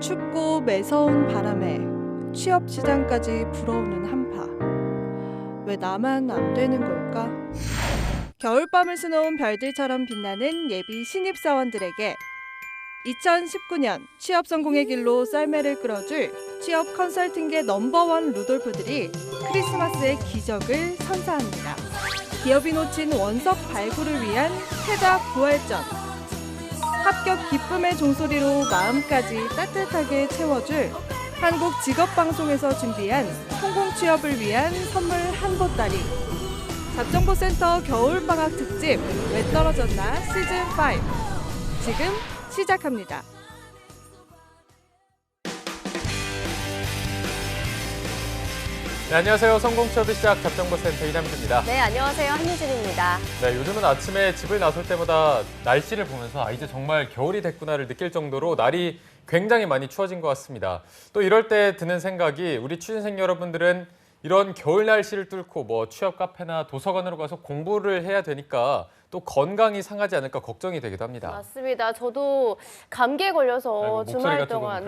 춥고 매서운 바람에 취업 시장까지 불어오는 한파. 왜 나만 안 되는 걸까? 겨울밤을 수놓은 별들처럼 빛나는 예비 신입사원들에게 2019년 취업 성공의 길로 썰매를 끌어줄 취업 컨설팅계 넘버원 루돌프들이 크리스마스의 기적을 선사합니다. 기업이 놓친 원석 발굴을 위한 패자 부활전. 합격 기쁨의 종소리로 마음까지 따뜻하게 채워줄 한국직업방송에서 준비한 성공 취업을 위한 선물 한 보따리. 잡정보센터 겨울방학 특집 왜 떨어졌나 시즌5 지금 시작합니다. 네, 안녕하세요. 성공취업의 시작 잡정보센터 이남주입니다. 네, 안녕하세요. 한유진입니다. 네, 요즘은 아침에 집을 나설 때마다 날씨를 보면서 이제 정말 겨울이 됐구나를 느낄 정도로 날이 굉장히 많이 추워진 것 같습니다. 또 이럴 때 드는 생각이 우리 취준생 여러분들은 이런 겨울 날씨를 뚫고 취업 카페나 도서관으로 가서 공부를 해야 되니까 또 건강이 상하지 않을까 걱정이 되기도 합니다. 맞습니다. 저도 감기에 걸려서 주말 동안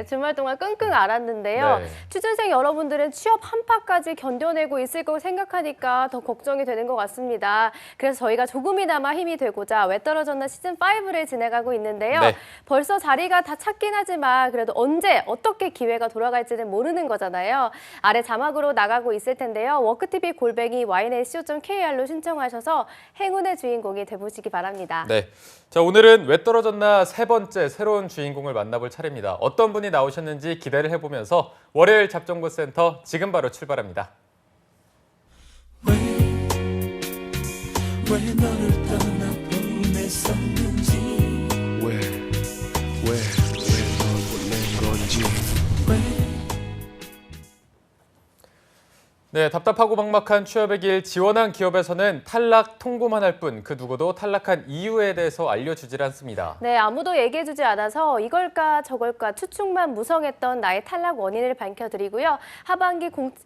주말 동안 끙끙 앓았는데요. 네. 취준생 여러분들은 취업 한파까지 견뎌내고 있을 거고 생각하니까 더 걱정이 되는 것 같습니다. 그래서 저희가 조금이나마 힘이 되고자 왜 떨어졌나 시즌5를 진행하고 있는데요. 네. 벌써 자리가 다 찼긴 하지만 그래도 언제 어떻게 기회가 돌아갈지는 모르는 거잖아요. 아래 자막으로 나가고 있을 텐데요. worktv@ynet.co.kr로 신청하셔서 행운의 주인공이 돼보시기 바랍니다. 네, 자 오늘은 왜 떨어졌나 세 번째 새로운 주인공을 만나볼 차례입니다. 어떤 분이 나오셨는지 기대를 해보면서 월요일 잡정보센터 지금 바로 출발합니다. 왜 너를 떠나보냈었는지 왜 널 보낸 건지 네, 답답하고 막막한 취업의 길 지원한 기업에서는 탈락 통보만 할 뿐 그 누구도 탈락한 이유에 대해서 알려주질 않습니다. 네, 아무도 얘기해주지 않아서 이걸까 저걸까 추측만 무성했던 나의 탈락 원인을 밝혀드리고요.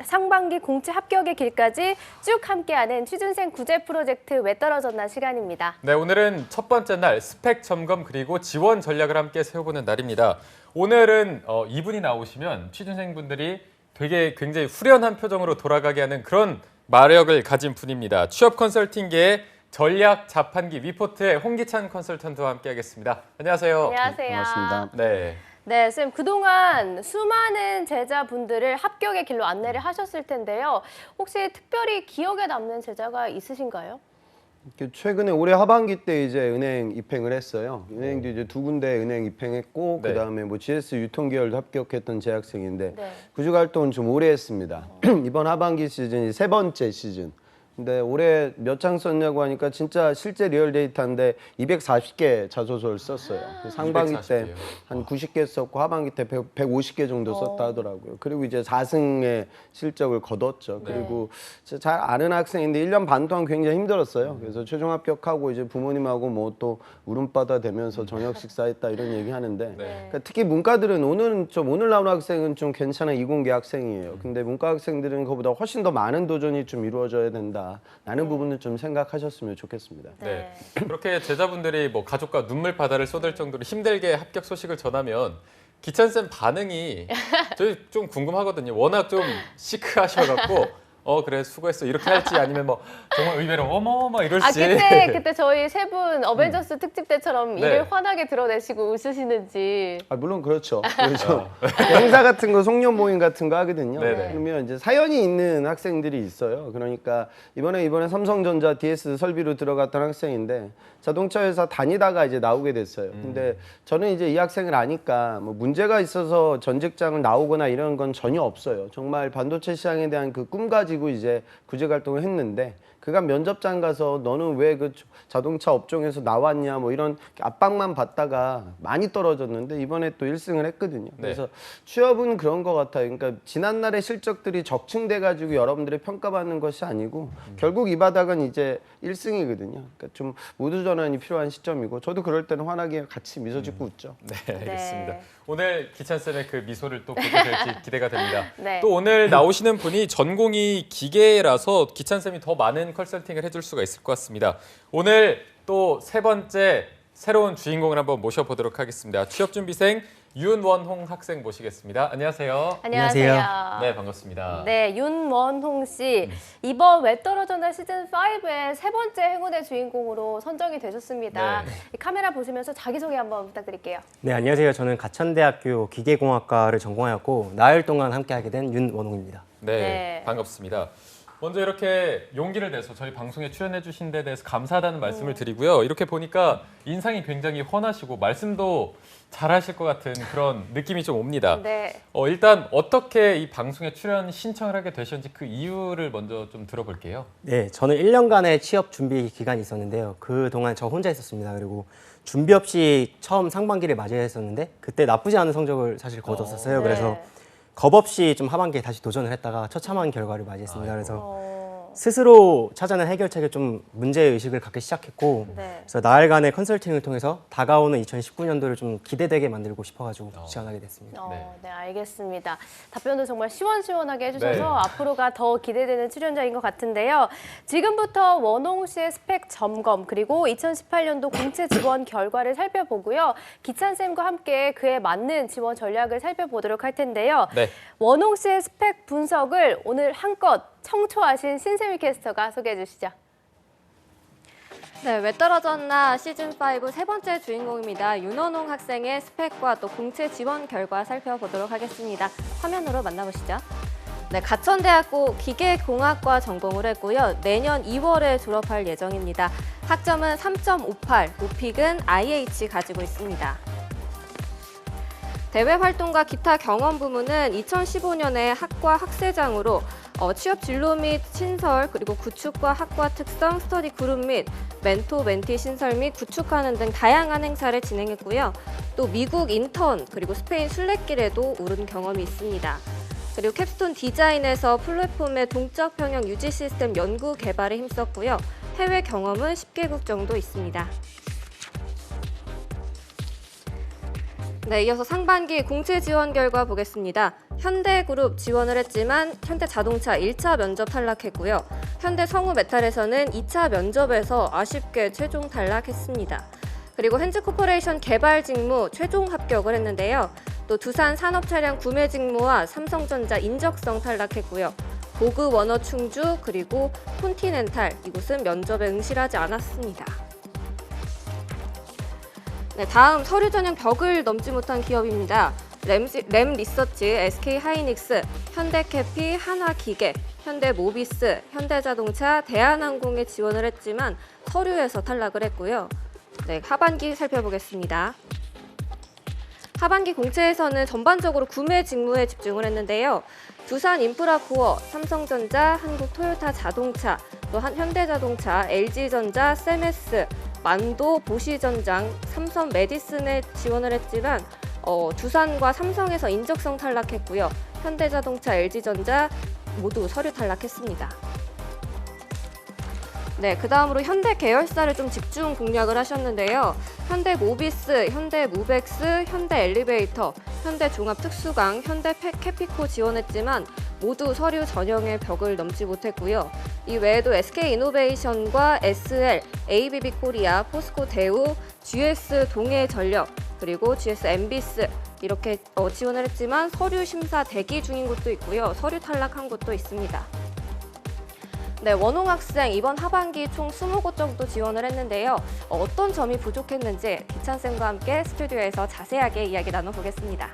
상반기 공채 합격의 길까지 쭉 함께하는 취준생 구제 프로젝트 왜 떨어졌나 시간입니다. 네, 오늘은 첫 번째 날 스펙 점검 그리고 지원 전략을 함께 세워보는 날입니다. 오늘은 이분이 나오시면 취준생분들이 굉장히 후련한 표정으로 돌아가게 하는 그런 마력을 가진 분입니다. 취업 컨설팅계의 전략 자판기 위포트의 홍기찬 컨설턴트와 함께하겠습니다. 안녕하세요. 안녕하세요. 반갑습니다. 네. 네, 쌤 그동안 수많은 제자분들을 합격의 길로 안내를 하셨을 텐데요. 혹시 특별히 기억에 남는 제자가 있으신가요? 최근에 올해 하반기 때 이제 은행 입행을 했어요. 은행도 이제 두 군데 은행 입행했고 네. 그다음에 GS 유통계열도 합격했던 재학생인데 네. 구직 활동은 좀 오래 했습니다. 이번 하반기 시즌이 세 번째 시즌. 근데 올해 몇 장 썼냐고 하니까 진짜 실제 리얼 데이터인데 240개 자소서를 썼어요. 상반기 240 때 개요? 한 90개 썼고 하반기 때 150개 정도 썼다 하더라고요. 그리고 이제 4승의 실적을 거뒀죠. 그리고 잘 아는 학생인데 1년 반 동안 굉장히 힘들었어요. 그래서 최종 합격하고 이제 부모님하고 또 울음바다 되면서 저녁 식사했다 이런 얘기 하는데 그러니까 특히 문과들은 오늘 나오는 학생은 좀 괜찮아 이공계 학생이에요. 근데 문과 학생들은 그보다 훨씬 더 많은 도전이 좀 이루어져야 된다. 라는 부분을 좀 생각하셨으면 좋겠습니다. 네. 그렇게 제자분들이 가족과 눈물 바다를 쏟을 정도로 힘들게 합격 소식을 전하면 기찬 쌤 반응이 저희 좀 궁금하거든요. 워낙 좀 시크하셔갖고 그래 수고했어 이렇게 할지 아니면 정말 의외로 어머 이럴지. 그때 저희 세 분 어벤져스 특집 때처럼 네. 이를 환하게 드러내시고 웃으시는지. 물론 그렇죠. 행사 같은 거 송년 모임 같은 거 하거든요. 네네. 그러면 이제 사연이 있는 학생들이 있어요. 그러니까 이번에 삼성전자 DS 설비로 들어갔던 학생인데 자동차 회사 다니다가 이제 나오게 됐어요. 근데 저는 이제 이 학생을 아니까 문제가 있어서 전 직장을 나오거나 이런 건 전혀 없어요. 정말 반도체 시장에 대한 그 꿈 가지고 이제 구직 활동을 했는데 그가 면접장 가서 너는 왜 그 자동차 업종에서 나왔냐 이런 압박만 받다가 많이 떨어졌는데 이번에 또 1승을 했거든요. 그래서 취업은 그런 것 같아요. 그러니까 지난날의 실적들이 적층돼 가지고 여러분들의 평가받는 것이 아니고 결국 이 바닥은 이제 1승이거든요. 그러니까 좀 모두 전환이 필요한 시점이고 저도 그럴 때는 환하게 같이 미소 짓고 웃죠. 네, 알겠습니다. 네. 오늘 기찬 쌤의 그 미소를 또 보게 될지 기대가 됩니다. 네. 또 오늘 나오시는 분이 전공이 기계라서 기찬 쌤이 더 많은 컨설팅을 해줄 수가 있을 것 같습니다. 오늘 또 세 번째 새로운 주인공을 한번 모셔보도록 하겠습니다. 취업준비생 윤원홍 학생 모시겠습니다. 안녕하세요. 안녕하세요. 네, 반갑습니다. 네, 윤원홍 씨. 이번 왜 떨어졌나 시즌5의 세 번째 행운의 주인공으로 선정이 되셨습니다. 네. 이 카메라 보시면서 자기소개 한번 부탁드릴게요. 네, 안녕하세요. 저는 가천대학교 기계공학과를 전공하였고 나흘 동안 함께하게 된 윤원홍입니다. 네, 네. 반갑습니다. 먼저 이렇게 용기를 내서 저희 방송에 출연해 주신 데 대해서 감사하다는 말씀을 드리고요. 이렇게 보니까 인상이 굉장히 훤하시고 말씀도 잘하실 것 같은 그런 느낌이 좀 옵니다. 네. 일단 어떻게 이 방송에 출연 신청을 하게 되셨는지 그 이유를 먼저 좀 들어볼게요. 네, 저는 1년간의 취업 준비 기간이 있었는데요. 그동안 저 혼자 있었습니다. 그리고 준비 없이 처음 상반기를 맞이했었는데 그때 나쁘지 않은 성적을 사실 거뒀었어요. 네. 그래서 겁 없이 좀 하반기에 다시 도전을 했다가 처참한 결과를 맞이했습니다. 그래서 스스로 찾아낸 해결책에 좀 문제의식을 갖기 시작했고 네. 그래서 나흘간의 컨설팅을 통해서 다가오는 2019년도를 좀 기대되게 만들고 싶어가지고 지원하게 됐습니다. 네. 네, 알겠습니다. 답변도 정말 시원시원하게 해주셔서 네. 앞으로가 더 기대되는 출연자인 것 같은데요. 지금부터 원홍 씨의 스펙 점검 그리고 2018년도 공채 지원 결과를 살펴보고요. 기찬쌤과 함께 그에 맞는 지원 전략을 살펴보도록 할 텐데요. 네. 원홍 씨의 스펙 분석을 오늘 한껏 청초하신 신세미 캐스터가 소개해 주시죠. 네, 왜 떨어졌나 시즌5 세 번째 주인공입니다. 윤원홍 학생의 스펙과 또 공채 지원 결과 살펴보도록 하겠습니다. 화면으로 만나보시죠. 네, 가천대학교 기계공학과 전공을 했고요. 내년 2월에 졸업할 예정입니다. 학점은 3.58, 오픽은 IH 가지고 있습니다. 대외 활동과 기타 경험 부문은 2015년에 학과 학세장으로 취업 진로 및 신설, 그리고 구축과 학과 특성, 스터디 그룹 및 멘토, 멘티 신설 및 구축하는 등 다양한 행사를 진행했고요. 또 미국 인턴, 그리고 스페인 순례길에도 오른 경험이 있습니다. 그리고 캡스톤 디자인에서 플랫폼의 동적 평형 유지 시스템 연구 개발에 힘썼고요. 해외 경험은 10개국 정도 있습니다. 네, 이어서 상반기 공채 지원 결과 보겠습니다. 현대그룹 지원을 했지만 현대자동차 1차 면접 탈락했고요. 현대성우메탈에서는 2차 면접에서 아쉽게 최종 탈락했습니다. 그리고 현지코퍼레이션 개발 직무 최종 합격을 했는데요. 또 두산 산업차량 구매 직무와 삼성전자 인적성 탈락했고요. 보그 워너 충주 그리고 콘티넨탈 이곳은 면접에 응시하지 않았습니다. 네, 다음 서류 전형 벽을 넘지 못한 기업입니다. 램 리서치, SK 하이닉스, 현대캐피, 한화기계, 현대모비스, 현대자동차, 대한항공에 지원을 했지만 서류에서 탈락을 했고요. 네, 하반기 살펴보겠습니다. 하반기 공채에서는 전반적으로 구매 직무에 집중을 했는데요. 두산 인프라코어, 삼성전자, 한국토요타 자동차, 또 현대자동차, LG전자, 세메스, 만도, 보시전장, 삼성 메디슨에 지원을 했지만 두산과 삼성에서 인적성 탈락했고요. 현대자동차, LG전자 모두 서류 탈락했습니다. 네, 그 다음으로 현대 계열사를 좀 집중 공략을 하셨는데요. 현대모비스, 현대무벡스, 현대엘리베이터, 현대종합특수강, 현대캐피코 지원했지만 모두 서류 전형의 벽을 넘지 못했고요. 이 외에도 SK이노베이션과 SL, ABB 코리아, 포스코 대우, GS 동해전력, 그리고 GS 엠비스 이렇게 지원을 했지만 서류 심사 대기 중인 곳도 있고요. 서류 탈락한 곳도 있습니다. 네, 원홍 학생 이번 하반기 총 20곳 정도 지원을 했는데요. 어떤 점이 부족했는지 기찬쌤과 함께 스튜디오에서 자세하게 이야기 나눠보겠습니다.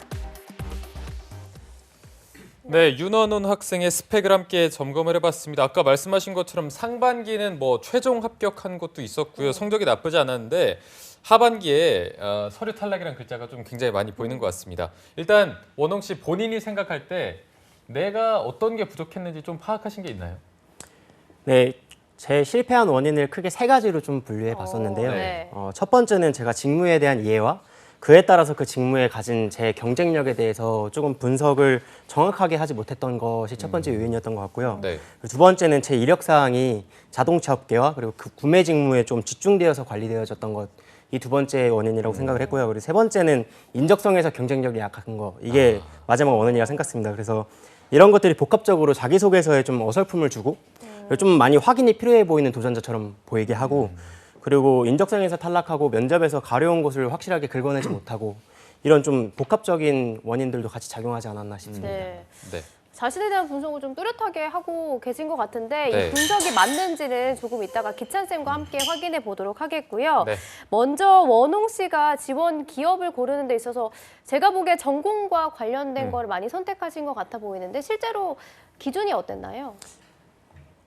네, 윤원훈 학생의 스펙을 함께 점검을 해봤습니다. 아까 말씀하신 것처럼 상반기는 뭐 최종 합격한 것도 있었고요. 성적이 나쁘지 않았는데 하반기에 서류 탈락이라는 글자가 좀 굉장히 많이 보이는 것 같습니다. 일단 원홍 씨 본인이 생각할 때 내가 어떤 게 부족했는지 좀 파악하신 게 있나요? 네, 제 실패한 원인을 크게 세 가지로 좀 분류해 봤었는데요. 네. 첫 번째는 제가 직무에 대한 이해와 그에 따라서 그 직무에 가진 제 경쟁력에 대해서 조금 분석을 정확하게 하지 못했던 것이 첫 번째 요인이었던 것 같고요. 네. 두 번째는 제 이력 사항이 자동차 업계와 그리고 그 구매 직무에 좀 집중되어서 관리되어졌던 것. 이 두 번째 원인이라고 생각을 했고요. 그리고 세 번째는 인적성에서 경쟁력이 약한 거. 이게 마지막 원인이라고 생각했습니다. 그래서 이런 것들이 복합적으로 자기소개서에 좀 어설픔을 주고 좀 많이 확인이 필요해 보이는 도전자처럼 보이게 하고 그리고 인적성에서 탈락하고 면접에서 가려운 곳을 확실하게 긁어내지 못하고 이런 좀 복합적인 원인들도 같이 작용하지 않았나 싶습니다. 네. 네. 자신에 대한 분석을 좀 뚜렷하게 하고 계신 것 같은데 네. 이 분석이 맞는지는 조금 이따가 기찬 쌤과 함께 확인해 보도록 하겠고요. 네. 먼저 원홍 씨가 지원 기업을 고르는 데 있어서 제가 보기에 전공과 관련된 걸 많이 선택하신 것 같아 보이는데 실제로 기준이 어땠나요?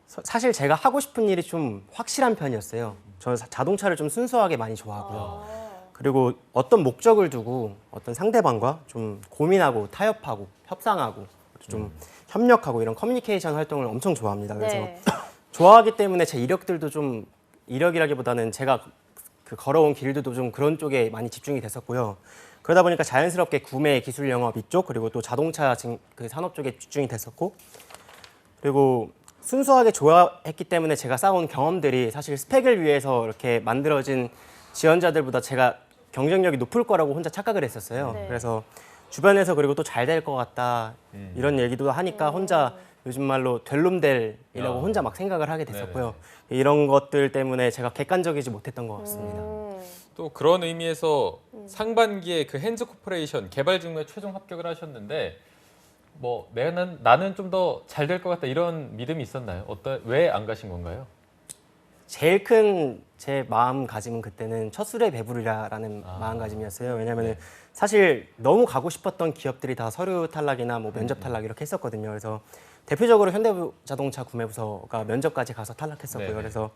사실 제가 하고 싶은 일이 좀 확실한 편이었어요. 저는 자동차를 좀 순수하게 많이 좋아하고요. 그리고 어떤 목적을 두고 어떤 상대방과 좀 고민하고 타협하고 협상하고 좀 협력하고 이런 커뮤니케이션 활동을 엄청 좋아합니다. 그래서 네. 좋아하기 때문에 제 이력들도 좀 이력이라기보다는 제가 그 걸어온 길들도 좀 그런 쪽에 많이 집중이 됐었고요. 그러다 보니까 자연스럽게 구매, 기술 영업 이쪽 그리고 또 자동차 그 산업 쪽에 집중이 됐었고 그리고 순수하게 좋아했기 때문에 제가 쌓아온 경험들이 사실 스펙을 위해서 이렇게 만들어진 지원자들보다 제가 경쟁력이 높을 거라고 혼자 착각을 했었어요. 네. 그래서 주변에서 그리고 또 잘 될 것 같다 이런 얘기도 하니까 혼자 요즘 말로 될놈될이라고 혼자 막 생각을 하게 됐었고요. 이런 것들 때문에 제가 객관적이지 못했던 것 같습니다. 또 그런 의미에서 상반기에 그 핸즈 코퍼레이션 개발 직무에 최종 합격을 하셨는데 뭐 나는 좀 더 잘 될 것 같다 이런 믿음이 있었나요? 왜 안 가신 건가요? 제일 큰 제 마음가짐은 그때는 첫 술에 배부르라라는 마음가짐이었어요. 왜냐하면 사실 너무 가고 싶었던 기업들이 다 서류 탈락이나 뭐 면접 탈락 이렇게 했었거든요. 그래서 대표적으로 현대자동차 구매부서가 면접까지 가서 탈락했었고요. 네네. 그래서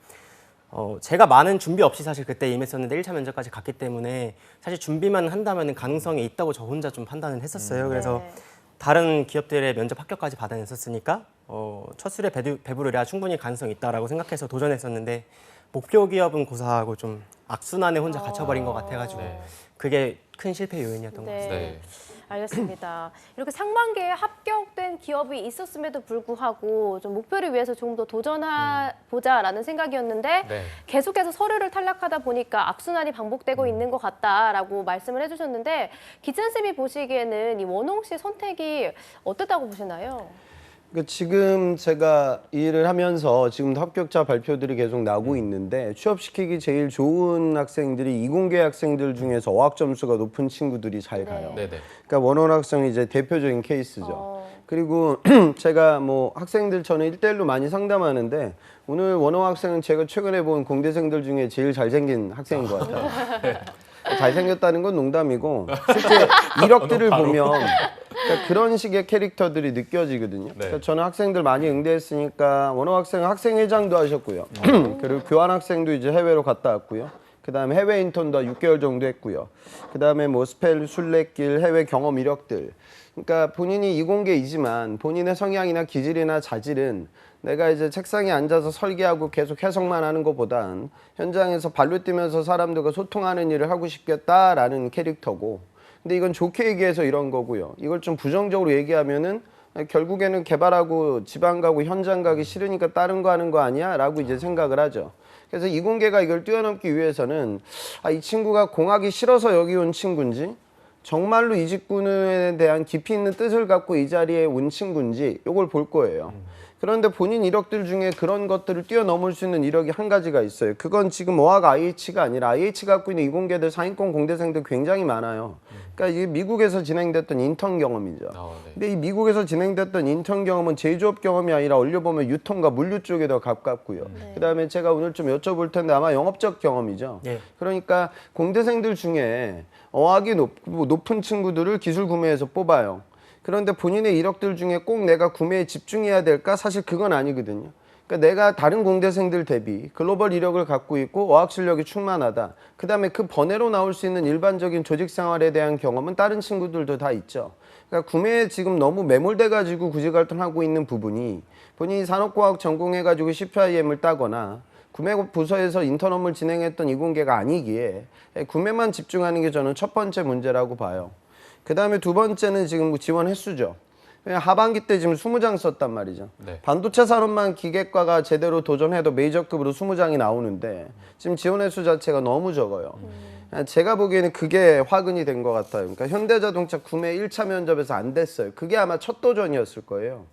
제가 많은 준비 없이 사실 그때 임했었는데 1차 면접까지 갔기 때문에 사실 준비만 한다면 가능성이 있다고 저 혼자 좀 판단을 했었어요. 그래서 네. 다른 기업들의 면접 합격까지 받아냈었으니까 첫 술에 배부르랴 충분히 가능성이 있다라고 생각해서 도전했었는데 목표 기업은 고사하고 좀 악순환에 혼자 갇혀버린 것 같아가지고 네. 그게 큰 실패 요인이었던 것 네. 같습니다. 네. 알겠습니다. 이렇게 상반기에 합격된 기업이 있었음에도 불구하고 좀 목표를 위해서 조금 더 도전해보자라는 생각이었는데 네. 계속해서 서류를 탈락하다 보니까 악순환이 반복되고 있는 것 같다라고 말씀을 해주셨는데 기찬 쌤이 보시기에는 이 원홍 씨 선택이 어땠다고 보시나요? 그러니까 지금 제가 이 일을 하면서 지금도 합격자 발표들이 계속 나고 있는데 취업시키기 제일 좋은 학생들이 이공계 학생들 중에서 어학 점수가 높은 친구들이 잘 가요. 네네. 그러니까 원원 학생이 이제 대표적인 케이스죠. 그리고 제가 뭐 학생들 저는 1대1로 많이 상담하는데 오늘 원어 학생은 제가 최근에 본 공대생들 중에 제일 잘생긴 학생인 것 같아요. 잘생겼다는 건 농담이고 실제 이력들을 보면 그러니까 그런 식의 캐릭터들이 느껴지거든요. 그러니까 저는 학생들 많이 응대했으니까 원어 학생은 학생회장도 하셨고요. 그리고 교환 학생도 이제 해외로 갔다 왔고요. 그다음에 해외 인턴도 6개월 정도 했고요. 그다음에 뭐 스펠, 순례길, 해외 경험 이력들. 그러니까 본인이 이공계이지만 본인의 성향이나 기질이나 자질은 내가 이제 책상에 앉아서 설계하고 계속 해석만 하는 것보단 현장에서 발로 뛰면서 사람들과 소통하는 일을 하고 싶겠다라는 캐릭터고 근데 이건 좋게 얘기해서 이런 거고요. 이걸 좀 부정적으로 얘기하면은 결국에는 개발하고 지방 가고 현장 가기 싫으니까 다른 거 하는 거 아니야? 라고 이제 생각을 하죠. 그래서 이공계가 이걸 뛰어넘기 위해서는 이 친구가 공하기 싫어서 여기 온 친구인지 정말로 이 직군에 대한 깊이 있는 뜻을 갖고 이 자리에 온 친구인지 이걸 볼 거예요. 그런데 본인 이력들 중에 그런 것들을 뛰어넘을 수 있는 이력이 한 가지가 있어요. 그건 지금 어학 IH가 아니라 IH가 갖고 있는 이공계들 상위권 공대생들 굉장히 많아요. 그러니까 이게 미국에서 진행됐던 인턴 경험이죠. 근데 이 미국에서 진행됐던 인턴 경험은 제조업 경험이 아니라 얼려보면 유통과 물류 쪽에 더 가깝고요. 그다음에 제가 오늘 좀 여쭤볼 텐데 아마 영업적 경험이죠. 그러니까 공대생들 중에 어학이 높은 친구들을 기술 구매에서 뽑아요. 그런데 본인의 이력들 중에 꼭 내가 구매에 집중해야 될까? 사실 그건 아니거든요. 그러니까 내가 다른 공대생들 대비 글로벌 이력을 갖고 있고 어학 실력이 충만하다. 그다음에 그 번외로 나올 수 있는 일반적인 조직 생활에 대한 경험은 다른 친구들도 다 있죠. 그러니까 구매에 지금 너무 매몰돼 가지고 구직활동하고 있는 부분이 본인이 산업과학 전공해 가지고 CPIM을 따거나 구매 부서에서 인턴 업무를 진행했던 이공계가 아니기에 구매만 집중하는 게 저는 첫 번째 문제라고 봐요. 그 다음에 두 번째는 지금 지원 횟수죠. 하반기 때 지금 20장 썼단 말이죠. 반도체 산업만 기계과가 제대로 도전해도 메이저급으로 20장이 나오는데 지금 지원 횟수 자체가 너무 적어요. 제가 보기에는 그게 화근이 된 것 같아요. 그러니까 현대자동차 구매 1차 면접에서 안 됐어요. 그게 아마 첫 도전이었을 거예요.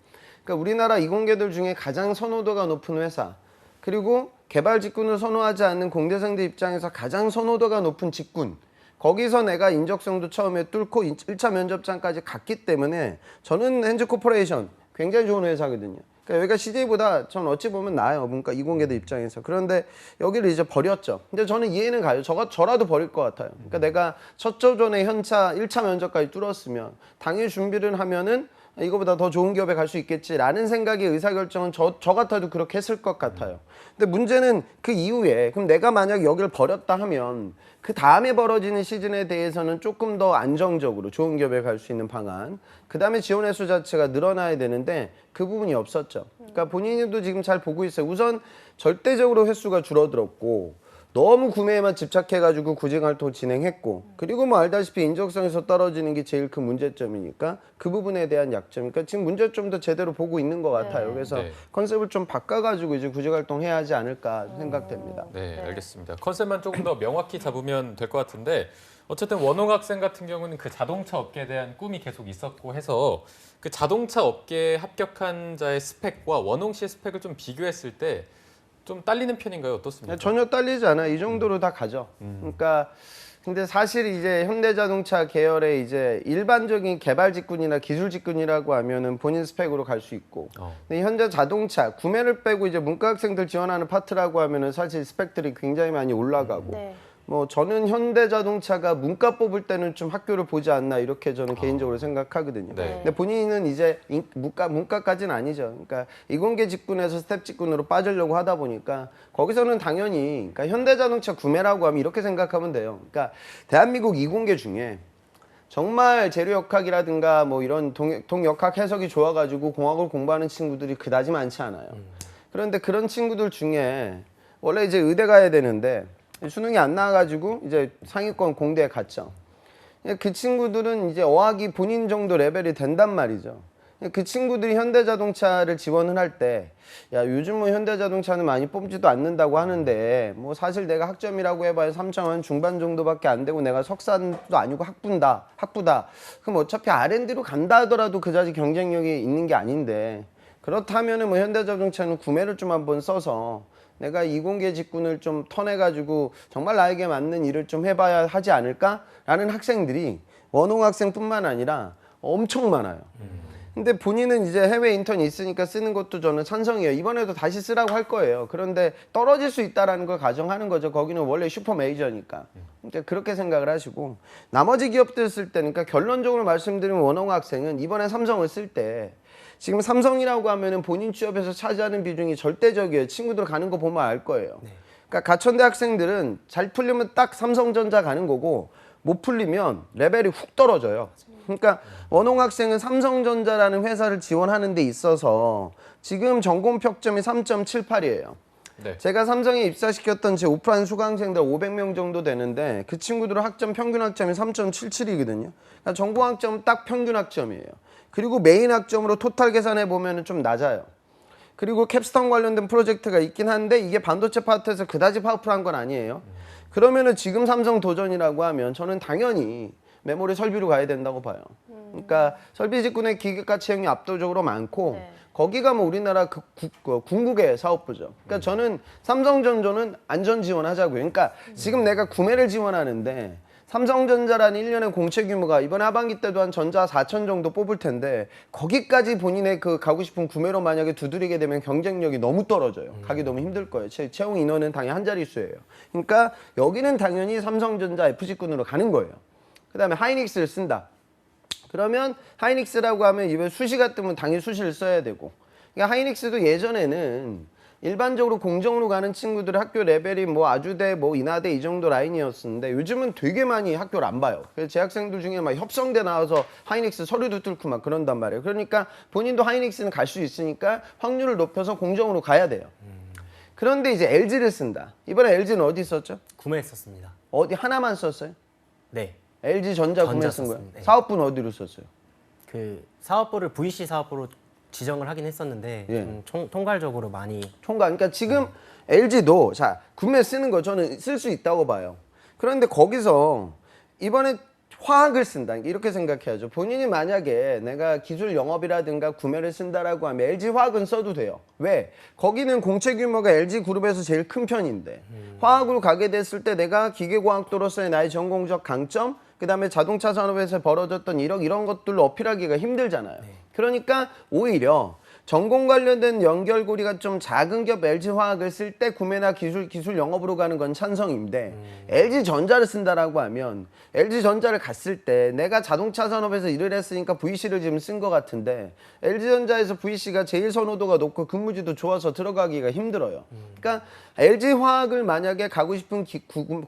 그러니까 우리나라 이공계들 중에 가장 선호도가 높은 회사 그리고 개발 직군을 선호하지 않는 공대생들 입장에서 가장 선호도가 높은 직군 거기서 내가 인적성도 처음에 뚫고 1차 면접장까지 갔기 때문에 저는 헨즈코퍼레이션 굉장히 좋은 회사거든요. 그러니까 여기가 CJ보다 전 어찌 보면 나아요. 문과 이공계들 입장에서. 그런데 여기를 이제 버렸죠. 근데 저는 이해는 가요. 저라도 버릴 것 같아요. 그러니까 내가 첫 조전에 1차 면접까지 뚫었으면 당일 준비를 하면은 이거보다 더 좋은 기업에 갈 수 있겠지라는 생각의 의사결정은 저 같아도 그렇게 했을 것 같아요. 근데 문제는 그 이후에 그럼 내가 만약 여기를 버렸다 하면 그 다음에 벌어지는 시즌에 대해서는 조금 더 안정적으로 좋은 기업에 갈 수 있는 방안, 그 다음에 지원 횟수 자체가 늘어나야 되는데 그 부분이 없었죠. 그러니까 본인도 지금 잘 보고 있어요. 우선 절대적으로 횟수가 줄어들었고 너무 구매에만 집착해가지고 구직 활동 진행했고, 그리고 뭐 알다시피 인적성에서 떨어지는 게 제일 큰 문제점이니까 그 부분에 대한 약점. 그러니까 지금 문제점도 제대로 보고 있는 것 같아요. 그래서 네. 컨셉을 좀 바꿔가지고 이제 구직 활동 해야 하지 않을까 생각됩니다. 네, 알겠습니다. 컨셉만 조금 더 명확히 잡으면 될 것 같은데 어쨌든 원홍 학생 같은 경우는 그 자동차 업계에 대한 꿈이 계속 있었고 해서 그 자동차 업계에 합격한 자의 스펙과 원홍 씨의 스펙을 좀 비교했을 때 좀 딸리는 편인가요? 어떻습니까? 전혀 딸리지 않아요. 이 정도로 다 가죠. 그러니까 근데 사실 이제 현대자동차 계열의 이제 일반적인 개발 직군이나 기술 직군이라고 하면은 본인 스펙으로 갈 수 있고, 근데 현대자동차 구매를 빼고 이제 문과 학생들 지원하는 파트라고 하면은 사실 스펙들이 굉장히 많이 올라가고. 네. 뭐 저는 현대자동차가 문과 뽑을 때는 좀 학교를 보지 않나 이렇게 저는 개인적으로 생각하거든요. 네. 근데 본인은 이제 문과까지는 아니죠. 그러니까 이공계 직군에서 스텝 직군으로 빠지려고 하다 보니까 거기서는 당연히 그러니까 현대자동차 구매라고 하면 이렇게 생각하면 돼요. 그러니까 대한민국 이공계 중에 정말 재료역학이라든가 뭐 이런 동역학 해석이 좋아가지고 공학을 공부하는 친구들이 그다지 많지 않아요. 그런데 그런 친구들 중에 원래 이제 의대 가야 되는데 수능이 안 나와가지고 이제 상위권 공대에 갔죠. 그 친구들은 이제 어학이 본인 정도 레벨이 된단 말이죠. 그 친구들이 현대자동차를 지원을 할 때, 야 요즘 뭐 현대자동차는 많이 뽑지도 않는다고 하는데 뭐 사실 내가 학점이라고 해봐야 3.1 중반 정도밖에 안 되고 내가 석사도 아니고 학부다. 그럼 어차피 R&D로 간다 하더라도 그다지 경쟁력이 있는 게 아닌데, 그렇다면은 뭐 현대자동차는 구매를 좀 한번 써서 내가 이공계 직군을 좀 턴해가지고 정말 나에게 맞는 일을 좀 해봐야 하지 않을까라는 학생들이 원홍 학생뿐만 아니라 엄청 많아요. 근데 본인은 이제 해외 인턴이 있으니까 쓰는 것도 저는 찬성이에요. 이번에도 다시 쓰라고 할 거예요. 그런데 떨어질 수 있다라는 걸 가정하는 거죠. 거기는 원래 슈퍼 메이저니까. 그러니까 그렇게 생각을 하시고, 나머지 기업들 쓸 때는, 그러니까 결론적으로 말씀드리면 원홍 학생은 이번에 삼성을 쓸 때 지금 삼성이라고 하면은 본인 취업에서 차지하는 비중이 절대적이에요. 친구들 가는 거 보면 알 거예요. 그러니까 가천대 학생들은 잘 풀리면 딱 삼성전자 가는 거고 못 풀리면 레벨이 훅 떨어져요. 그러니까 원홍 학생은 삼성전자라는 회사를 지원하는 데 있어서 지금 전공 평점이 3.78이에요. 네. 제가 삼성에 입사시켰던 제 오프라인 수강생들 500명 정도 되는데 그 친구들은 평균 학점이 3.77이거든요. 그러니까 전공 학점은 딱 평균 학점이에요. 그리고 메인 학점으로 토탈 계산해 보면 좀 낮아요. 그리고 캡스톤 관련된 프로젝트가 있긴 한데 이게 반도체 파트에서 그다지 파워풀한 건 아니에요. 그러면은 지금 삼성 도전이라고 하면 저는 당연히 메모리 설비로 가야 된다고 봐요. 그러니까 설비 직군의 기계과 채용이 압도적으로 많고 거기가 뭐 우리나라 궁극의 사업부죠. 그러니까 저는 삼성전자는 안전 지원하자고요. 그러니까 지금 내가 구매를 지원하는데 삼성전자라는 1년의 공채 규모가 이번 하반기 때도 한 전자 4천 정도 뽑을 텐데 거기까지 본인의 그 가고 싶은 구매로 만약에 두드리게 되면 경쟁력이 너무 떨어져요. 가기 너무 힘들 거예요. 채용 인원은 당연히 한 자릿수예요. 그러니까 여기는 당연히 삼성전자 FG군으로 가는 거예요. 그 다음에 하이닉스를 쓴다. 그러면 하이닉스라고 하면 이번에 수시가 뜨면 당연히 수시를 써야 되고, 그러니까 하이닉스도 예전에는 일반적으로 공정으로 가는 친구들의 학교 레벨이 뭐 아주대, 뭐 인하대 이 정도 라인이었는데 요즘은 되게 많이 학교를 안 봐요. 그래서 제 학생들 중에 막 협성대 나와서 하이닉스 서류도 뚫고 막 그런단 말이에요. 그러니까 본인도 하이닉스는 갈 수 있으니까 확률을 높여서 공정으로 가야 돼요. 그런데 이제 LG를 쓴다. 이번에 LG는 어디 썼죠? 구매했었습니다. 어디 하나만 썼어요? 네. LG 전자 구매 쓴 거예요? 썼습니다. 네. 사업부는 어디로 썼어요? 그 사업부를 VC 사업부로 지정을 하긴 했었는데 예. 통괄적으로 많이 총괄. 그러니까 지금 LG도 자 구매 쓰는 거 저는 쓸 수 있다고 봐요. 그런데 거기서 이번에 화학을 쓴다. 이렇게 생각해야죠. 본인이 만약에 내가 기술 영업이라든가 구매를 쓴다라고 하면 LG 화학은 써도 돼요. 왜? 거기는 공채 규모가 LG 그룹에서 제일 큰 편인데 화학으로 가게 됐을 때 내가 기계과학도로서의 나의 전공적 강점, 그다음에 자동차 산업에서 벌어졌던 이런 것들로 어필하기가 힘들잖아요. 그러니까 오히려 전공 관련된 연결고리가 좀 작은 기업 LG화학을 쓸 때 구매나 기술 영업으로 가는 건 찬성인데 LG전자를 쓴다라고 하면 LG전자를 갔을 때 내가 자동차 산업에서 일을 했으니까 VC를 지금 쓴 것 같은데 LG전자에서 VC가 제일 선호도가 높고 근무지도 좋아서 들어가기가 힘들어요. 그러니까 LG화학을 만약에 가고 싶은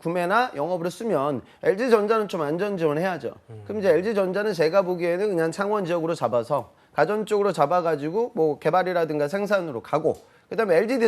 구매나 영업으로 쓰면 LG전자는 좀 안전 지원해야죠. 그럼 이제 LG전자는 제가 보기에는 그냥 창원 지역으로 잡아서 가전 쪽으로 잡아가지고 뭐 개발이라든가 생산으로 가고, 그다음에 LG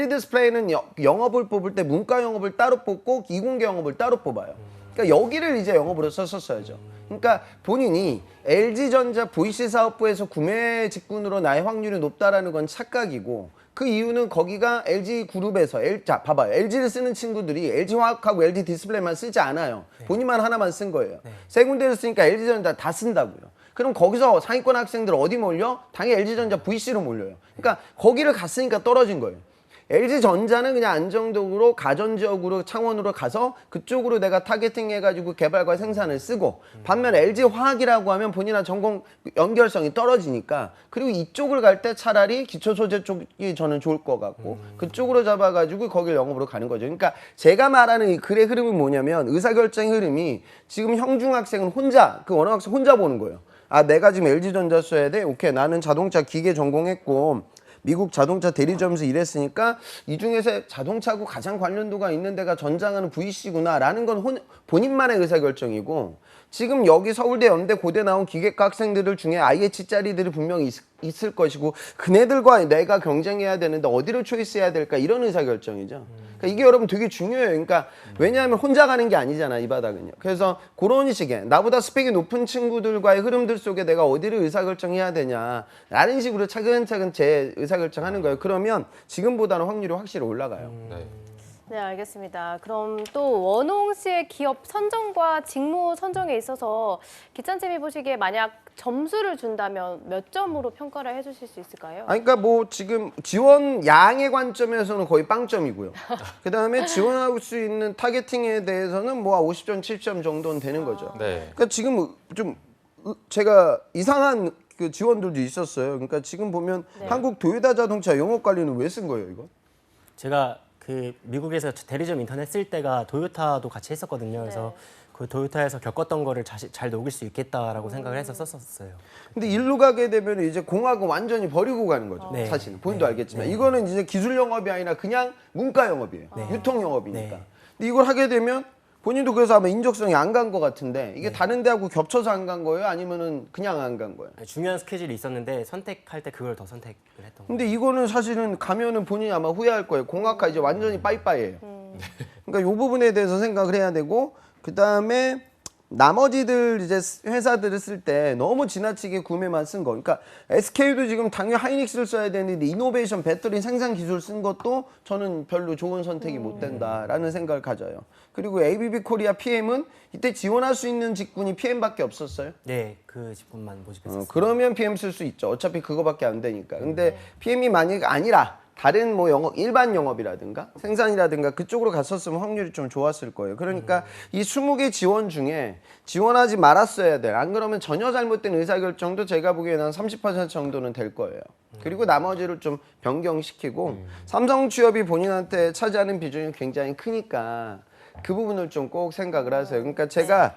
디스플레이는 영업을 뽑을 때 문과 영업을 따로 뽑고 이공계 영업을 따로 뽑아요. 그러니까 여기를 이제 영업으로 썼었어야죠. 그러니까 본인이 LG전자 VC 사업부에서 구매 직군으로 나의 확률이 높다라는 건 착각이고, 그 이유는 거기가 LG 그룹에서 자 봐봐요. LG를 쓰는 친구들이 LG 화학하고 LG 디스플레이만 쓰지 않아요. 본인만 하나만 쓴 거예요. 세 군데를 쓰니까 LG전자 다 쓴다고요. 그럼 거기서 상위권 학생들 어디 몰려? 당연히 LG전자 VC로 몰려요. 그러니까 거기를 갔으니까 떨어진 거예요. LG전자는 그냥 안정적으로 가전지역으로 창원으로 가서 그쪽으로 내가 타겟팅 해가지고 개발과 생산을 쓰고, 반면 LG화학이라고 하면 본인한 전공 연결성이 떨어지니까, 그리고 이쪽을 갈 때 차라리 기초소재 쪽이 저는 좋을 것 같고 그쪽으로 잡아가지고 거길 영업으로 가는 거죠. 그러니까 제가 말하는 이 글의 흐름은 뭐냐면, 의사결정 흐름이 지금 형중학생은 혼자, 그 원어학생 혼자 보는 거예요. 아, 내가 지금 LG전자 써야 돼? 오케이, 나는 자동차 기계 전공했고 미국 자동차 대리점에서 일했으니까 이 중에서 자동차하고 가장 관련도가 있는 데가 전장하는 VC구나 라는 건 본인만의 의사결정이고, 지금 여기 서울대, 연대, 고대 나온 기계과 학생들 중에 IH짜리들이 분명히 있을 것이고 그네들과 내가 경쟁해야 되는데 어디를 초이스해야 될까, 이런 의사결정이죠. 그러니까 이게 여러분 되게 중요해요. 그러니까 왜냐하면 혼자 가는 게 아니잖아, 이 바닥은요. 그래서 그런 식의 나보다 스펙이 높은 친구들과의 흐름들 속에 내가 어디를 의사결정해야 되냐 라는 식으로 차근차근 제 의사결정하는 거예요. 그러면 지금보다는 확률이 확실히 올라가요. 네, 알겠습니다. 그럼 또 원홍 씨의 기업 선정과 직무 선정에 있어서 기찬쌤이 보시기에 만약 점수를 준다면 몇 점으로 평가를 해주실 수 있을까요? 그러니까 뭐 지금 지원 양의 관점에서는 거의 빵점이고요. 그 다음에 지원할 수 있는 타겟팅에 대해서는 뭐 50점, 70점 정도는 되는 거죠. 네. 그러니까 지금 좀 제가 이상한 그 지원들도 있었어요. 그러니까 지금 보면 한국 도요타 자동차 영업 관리는 왜 쓴 거예요, 이거? 제가 그 미국에서 대리점 인터넷 쓸 때가 도요타도 같이 했었거든요. 그래서 그 도요타에서 겪었던 거를 잘 녹일 수 있겠다라고 생각을 해서 썼었어요. 근데 일로 가게 되면 이제 공학은 완전히 버리고 가는 거죠. 네. 사실은 본인도 알겠지만 이거는 이제 기술 영업이 아니라 그냥 문과 영업이에요. 유통 영업이니까. 네. 근데 이걸 하게 되면 본인도 그래서 아마 인적성이 안 간 것 같은데, 이게 다른 데하고 겹쳐서 안 간 거예요? 아니면은 그냥 안 간 거예요? 중요한 스케줄이 있었는데 선택할 때 그걸 더 선택을 했던 거예요. 근데 이거는 사실은 가면은 본인이 아마 후회할 거예요. 공학과 이제 완전히 빠이빠이예요. 그러니까 이 부분에 대해서 생각을 해야 되고, 그 다음에 나머지들 이제 회사들을 쓸 때 너무 지나치게 구매만 쓴 거. 그러니까 SK도 지금 당연히 하이닉스를 써야 되는데 이노베이션 배터리 생산 기술 쓴 것도 저는 별로 좋은 선택이 못 된다라는 생각을 가져요. 그리고 ABB 코리아 PM은 이때 지원할 수 있는 직군이 PM밖에 없었어요. 네, 그 직분만 모집했었어요. 그러면 PM 쓸 수 있죠. 어차피 그거밖에 안 되니까. 근데 PM이 만약에 아니라 다른 뭐 일반 영업이라든가 생산이라든가 그쪽으로 갔었으면 확률이 좀 좋았을 거예요. 그러니까 이 20개 지원 중에 지원하지 말았어야 돼. 안 그러면 전혀 잘못된 의사결정도 제가 보기에는 한 30% 정도는 될 거예요. 그리고 나머지를 좀 변경시키고 삼성 취업이 본인한테 차지하는 비중이 굉장히 크니까 그 부분을 좀 꼭 생각을 하세요. 그러니까 제가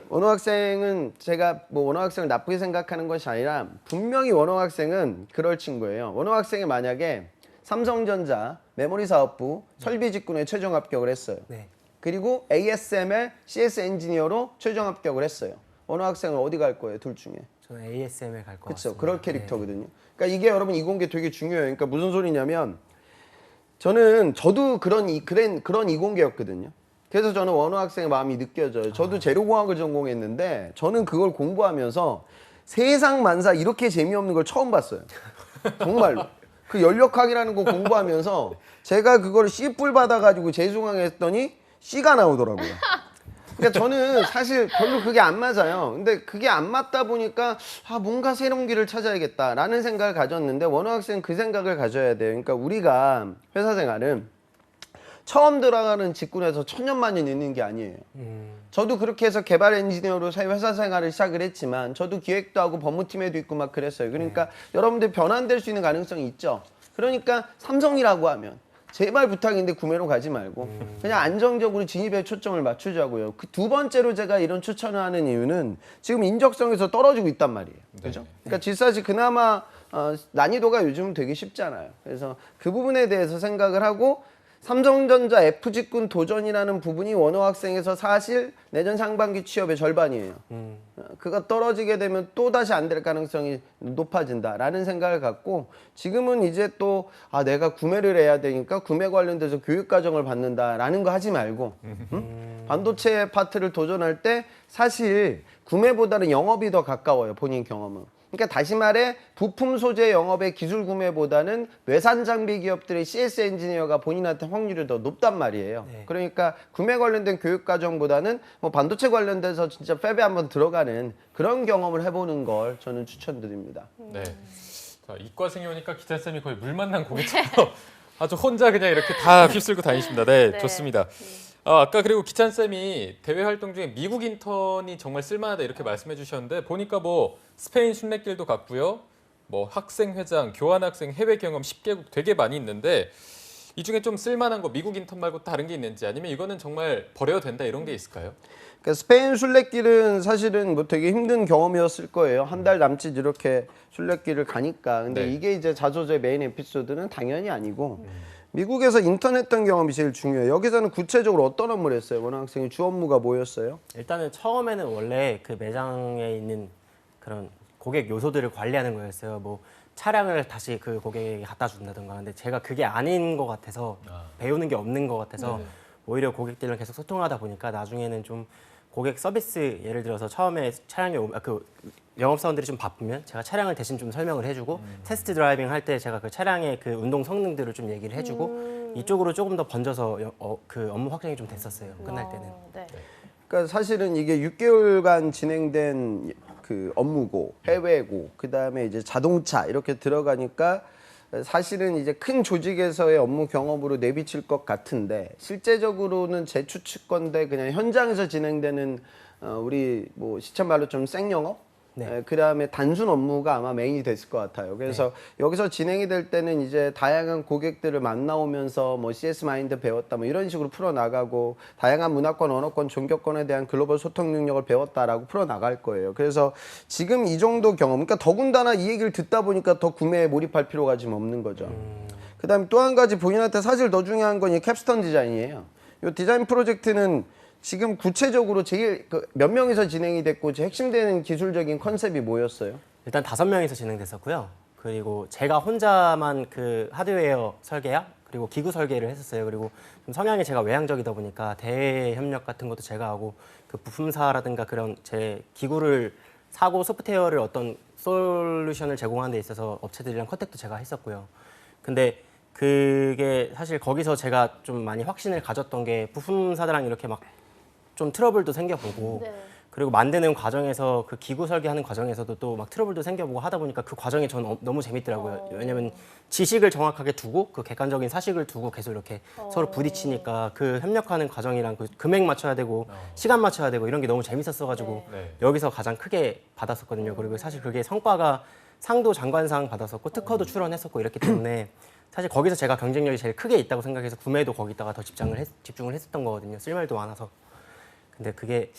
원어학생은 제가 뭐 원어학생을 나쁘게 생각하는 것이 아니라 분명히 원어학생은 그럴 친구예요. 원어학생이 만약에 삼성전자 메모리 사업부 설비 직군에 최종 합격을 했어요. 네. 그리고 ASML CS 엔지니어로 최종 합격을 했어요. 원어학생은 어디 갈 거예요, 둘 중에? 저는 ASML 갈 것 그렇죠. 같습니다. 그럴 캐릭터거든요. 그러니까 이게 여러분 이공계 되게 중요해요. 그러니까 무슨 소리냐면 저도 그런 이공계였거든요. 그래서 저는 원어학생의 마음이 느껴져요. 저도 재료공학을 전공했는데 저는 그걸 공부하면서 세상 만사 이렇게 재미없는 걸 처음 봤어요. 정말로. 그 연력학이라는 거 공부하면서 제가 그걸 C뿔 받아가지고 재수강했더니 C가 나오더라고요. 그러니까 저는 사실 별로 그게 안 맞아요. 근데 그게 안 맞다 보니까 뭔가 새로운 길을 찾아야겠다라는 생각을 가졌는데 원호 학생 그 생각을 가져야 돼요. 그러니까 우리가 회사 생활은 처음 들어가는 직군에서 천년만년 있는 게 아니에요. 저도 그렇게 해서 개발 엔지니어로 회사 생활을 시작을 했지만 저도 기획도 하고 법무팀에도 있고 막 그랬어요. 그러니까 여러분들 변환될 수 있는 가능성이 있죠. 그러니까 삼성이라고 하면 제발 부탁인데 구매로 가지 말고 그냥 안정적으로 진입에 초점을 맞추자고요. 그 두 번째로 제가 이런 추천을 하는 이유는 지금 인적성에서 떨어지고 있단 말이에요. 그죠? 그러니까 질사시 그나마 난이도가 요즘은 되게 쉽잖아요. 그래서 그 부분에 대해서 생각을 하고 삼성전자 F직군 도전이라는 부분이 원호 학생에서 사실 내년 상반기 취업의 절반이에요. 그가 떨어지게 되면 또 다시 안 될 가능성이 높아진다라는 생각을 갖고 지금은 이제 또 내가 구매를 해야 되니까 구매 관련돼서 교육 과정을 받는다라는 거 하지 말고 반도체 파트를 도전할 때 사실 구매보다는 영업이 더 가까워요. 본인 경험은. 그러니까 다시 말해 부품 소재 영업의 기술 구매보다는 외산 장비 기업들의 CS 엔지니어가 본인한테 확률이 더 높단 말이에요. 네. 그러니까 구매 관련된 교육 과정보다는 뭐 반도체 관련돼서 진짜 팹에 한번 들어가는 그런 경험을 해보는 걸 저는 추천드립니다. 네. 자, 이과생이 오니까 기찬쌤이 거의 물 만난 고기처럼 아주 혼자 그냥 이렇게 다 휩쓸고 다니십니다. 네, 네. 좋습니다. 아까 그리고 기찬쌤이 대외 활동 중에 미국 인턴이 정말 쓸만하다 이렇게 말씀해 주셨는데 보니까 뭐 스페인 순례길도 갔고요. 뭐 학생회장, 교환학생 해외 경험 10개국 되게 많이 있는데 이 중에 좀 쓸만한 거 미국 인턴 말고 다른 게 있는지 아니면 이거는 정말 버려도 된다 이런 게 있을까요? 그러니까 스페인 순례길은 사실은 뭐 되게 힘든 경험이었을 거예요. 한 달 남짓 이렇게 순례길을 가니까. 근데 네. 이게 이제 자소서의 메인 에피소드는 당연히 아니고 미국에서 인턴 했던 경험이 제일 중요해요. 여기서는 구체적으로 어떤 업무를 했어요? 원호 학생이 주 업무가 뭐였어요? 일단은 처음에는 원래 그 매장에 있는 그런 고객 요소들을 관리하는 거였어요. 뭐 차량을 다시 그 고객에게 갖다 준다든가. 근데 제가 그게 아닌 것 같아서 배우는 게 없는 것 같아서 오히려 고객들이랑 계속 소통하다 보니까 나중에는 좀 고객 서비스 예를 들어서 처음에 차량이 그 영업사원들이 좀 바쁘면 제가 차량을 대신 좀 설명을 해주고 테스트 드라이빙 할 때 제가 그 차량의 그 운동 성능들을 좀 얘기를 해주고 이쪽으로 조금 더 번져서 그 업무 확장이 좀 됐었어요. 끝날 때는. 네. 그러니까 사실은 이게 6개월간 진행된 그 업무고 해외고 그다음에 이제 자동차 이렇게 들어가니까 사실은 이제 큰 조직에서의 업무 경험으로 내비칠 것 같은데 실제적으로는 제 추측건데 그냥 현장에서 진행되는 우리 뭐 시청 말로 좀 생영업 네. 그다음에 단순 업무가 아마 메인이 됐을 것 같아요. 그래서 여기서 진행이 될 때는 이제 다양한 고객들을 만나오면서 뭐 CS 마인드 배웠다 뭐 이런 식으로 풀어 나가고 다양한 문화권, 언어권, 종교권에 대한 글로벌 소통 능력을 배웠다라고 풀어 나갈 거예요. 그래서 지금 이 정도 경험, 그러니까 더군다나 이 얘기를 듣다 보니까 더 구매에 몰입할 필요가 지금 없는 거죠. 그다음에 또 한 가지 본인한테 사실 더 중요한 건 이 캡스톤 디자인이에요. 이 디자인 프로젝트는 지금 구체적으로 제일 몇 명이서 진행이 됐고 제 핵심되는 기술적인 컨셉이 뭐였어요? 일단 5명이서 진행됐었고요. 그리고 제가 혼자만 그 하드웨어 설계야 그리고 기구 설계를 했었어요. 그리고 좀 성향이 제가 외향적이다 보니까 대외 협력 같은 것도 제가 하고 그 부품사라든가 그런 제 기구를 사고 소프트웨어를 어떤 솔루션을 제공하는 데 있어서 업체들이랑 컨택도 제가 했었고요. 근데 그게 사실 거기서 제가 좀 많이 확신을 가졌던 게 부품사들랑 이렇게 막 좀 트러블도 생겨보고 네. 그리고 만드는 과정에서 그 기구 설계하는 과정에서도 또 막 트러블도 생겨보고 하다 보니까 그 과정이 저는 너무 재밌더라고요. 왜냐면 지식을 정확하게 두고 그 객관적인 사실을 두고 계속 이렇게 서로 부딪히니까 그 협력하는 과정이랑 그 금액 맞춰야 되고 시간 맞춰야 되고 이런 게 너무 재밌었어가지고 네. 여기서 가장 크게 받았었거든요. 그리고 사실 그게 성과가 상도 장관상 받았었고 특허도 출원했었고 이랬기 때문에 사실 거기서 제가 경쟁력이 제일 크게 있다고 생각해서 구매도 거기다가 더 집중을 했었던 거거든요. 쓸 말도 많아서. 근데 그게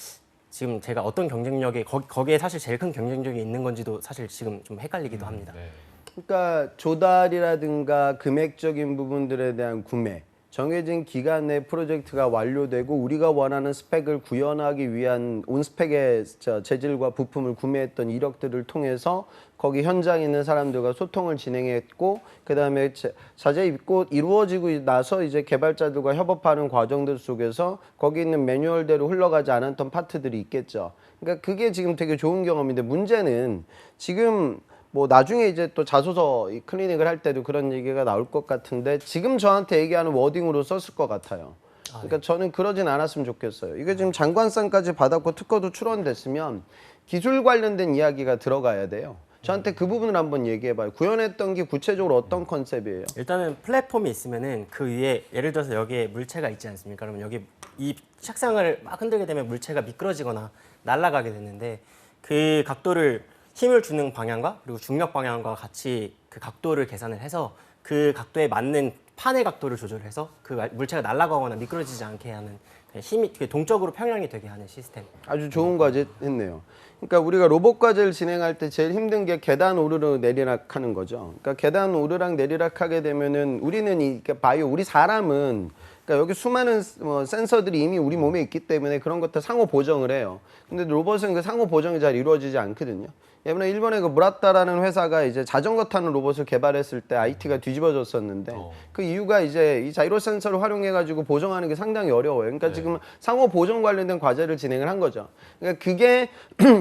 지금 제가 어떤 경쟁력이 거기에 사실 제일 큰 경쟁력이 있는 건지도 사실 지금 좀 헷갈리기도 합니다. 네. 그러니까 조달이라든가 금액적인 부분들에 대한 구매, 정해진 기간 내 프로젝트가 완료되고 우리가 원하는 스펙을 구현하기 위한 온 스펙의 재질과 부품을 구매했던 이력들을 통해서 거기 현장에 있는 사람들과 소통을 진행했고 그다음에 자재 입고 이루어지고 나서 이제 개발자들과 협업하는 과정들 속에서 거기 있는 매뉴얼대로 흘러가지 않았던 파트들이 있겠죠. 그러니까 그게 지금 되게 좋은 경험인데 문제는 지금 뭐 나중에 이제 또 자소서 클리닉을 할 때도 그런 얘기가 나올 것 같은데 지금 저한테 얘기하는 워딩으로 썼을 것 같아요. 그러니까 저는 그러진 않았으면 좋겠어요. 이게 지금 장관상까지 받았고 특허도 출원됐으면 기술 관련된 이야기가 들어가야 돼요. 저한테 그 부분을 한번 얘기해봐요. 구현했던 게 구체적으로 어떤 컨셉이에요? 일단은 플랫폼이 있으면은 그 위에 예를 들어서 여기에 물체가 있지 않습니까? 그러면 여기 이 책상을 막 흔들게 되면 물체가 미끄러지거나 날아가게 되는데 그 각도를 힘을 주는 방향과 그리고 중력 방향과 같이 그 각도를 계산을 해서 그 각도에 맞는 판의 각도를 조절해서 그 물체가 날아가거나 미끄러지지 않게 하는 힘이 동적으로 평형이 되게 하는 시스템. 아주 좋은 과제 했네요. 그러니까 우리가 로봇 과제를 진행할 때 제일 힘든 게 계단 오르락 내리락 하는 거죠. 그러니까 계단 오르락 내리락 하게 되면은 우리는 우리 사람은 그러니까 여기 수많은 센서들이 이미 우리 몸에 있기 때문에 그런 것들 상호 보정을 해요. 근데 로봇은 그 상호 보정이 잘 이루어지지 않거든요. 예전에 일본의 그 무라타라는 회사가 이제 자전거 타는 로봇을 개발했을 때 IT가 뒤집어졌었는데 그 이유가 이제 이 자이로 센서를 활용해 가지고 보정하는 게 상당히 어려워요. 그러니까 지금 상호 보정 관련된 과제를 진행을 한 거죠. 그러니까 그게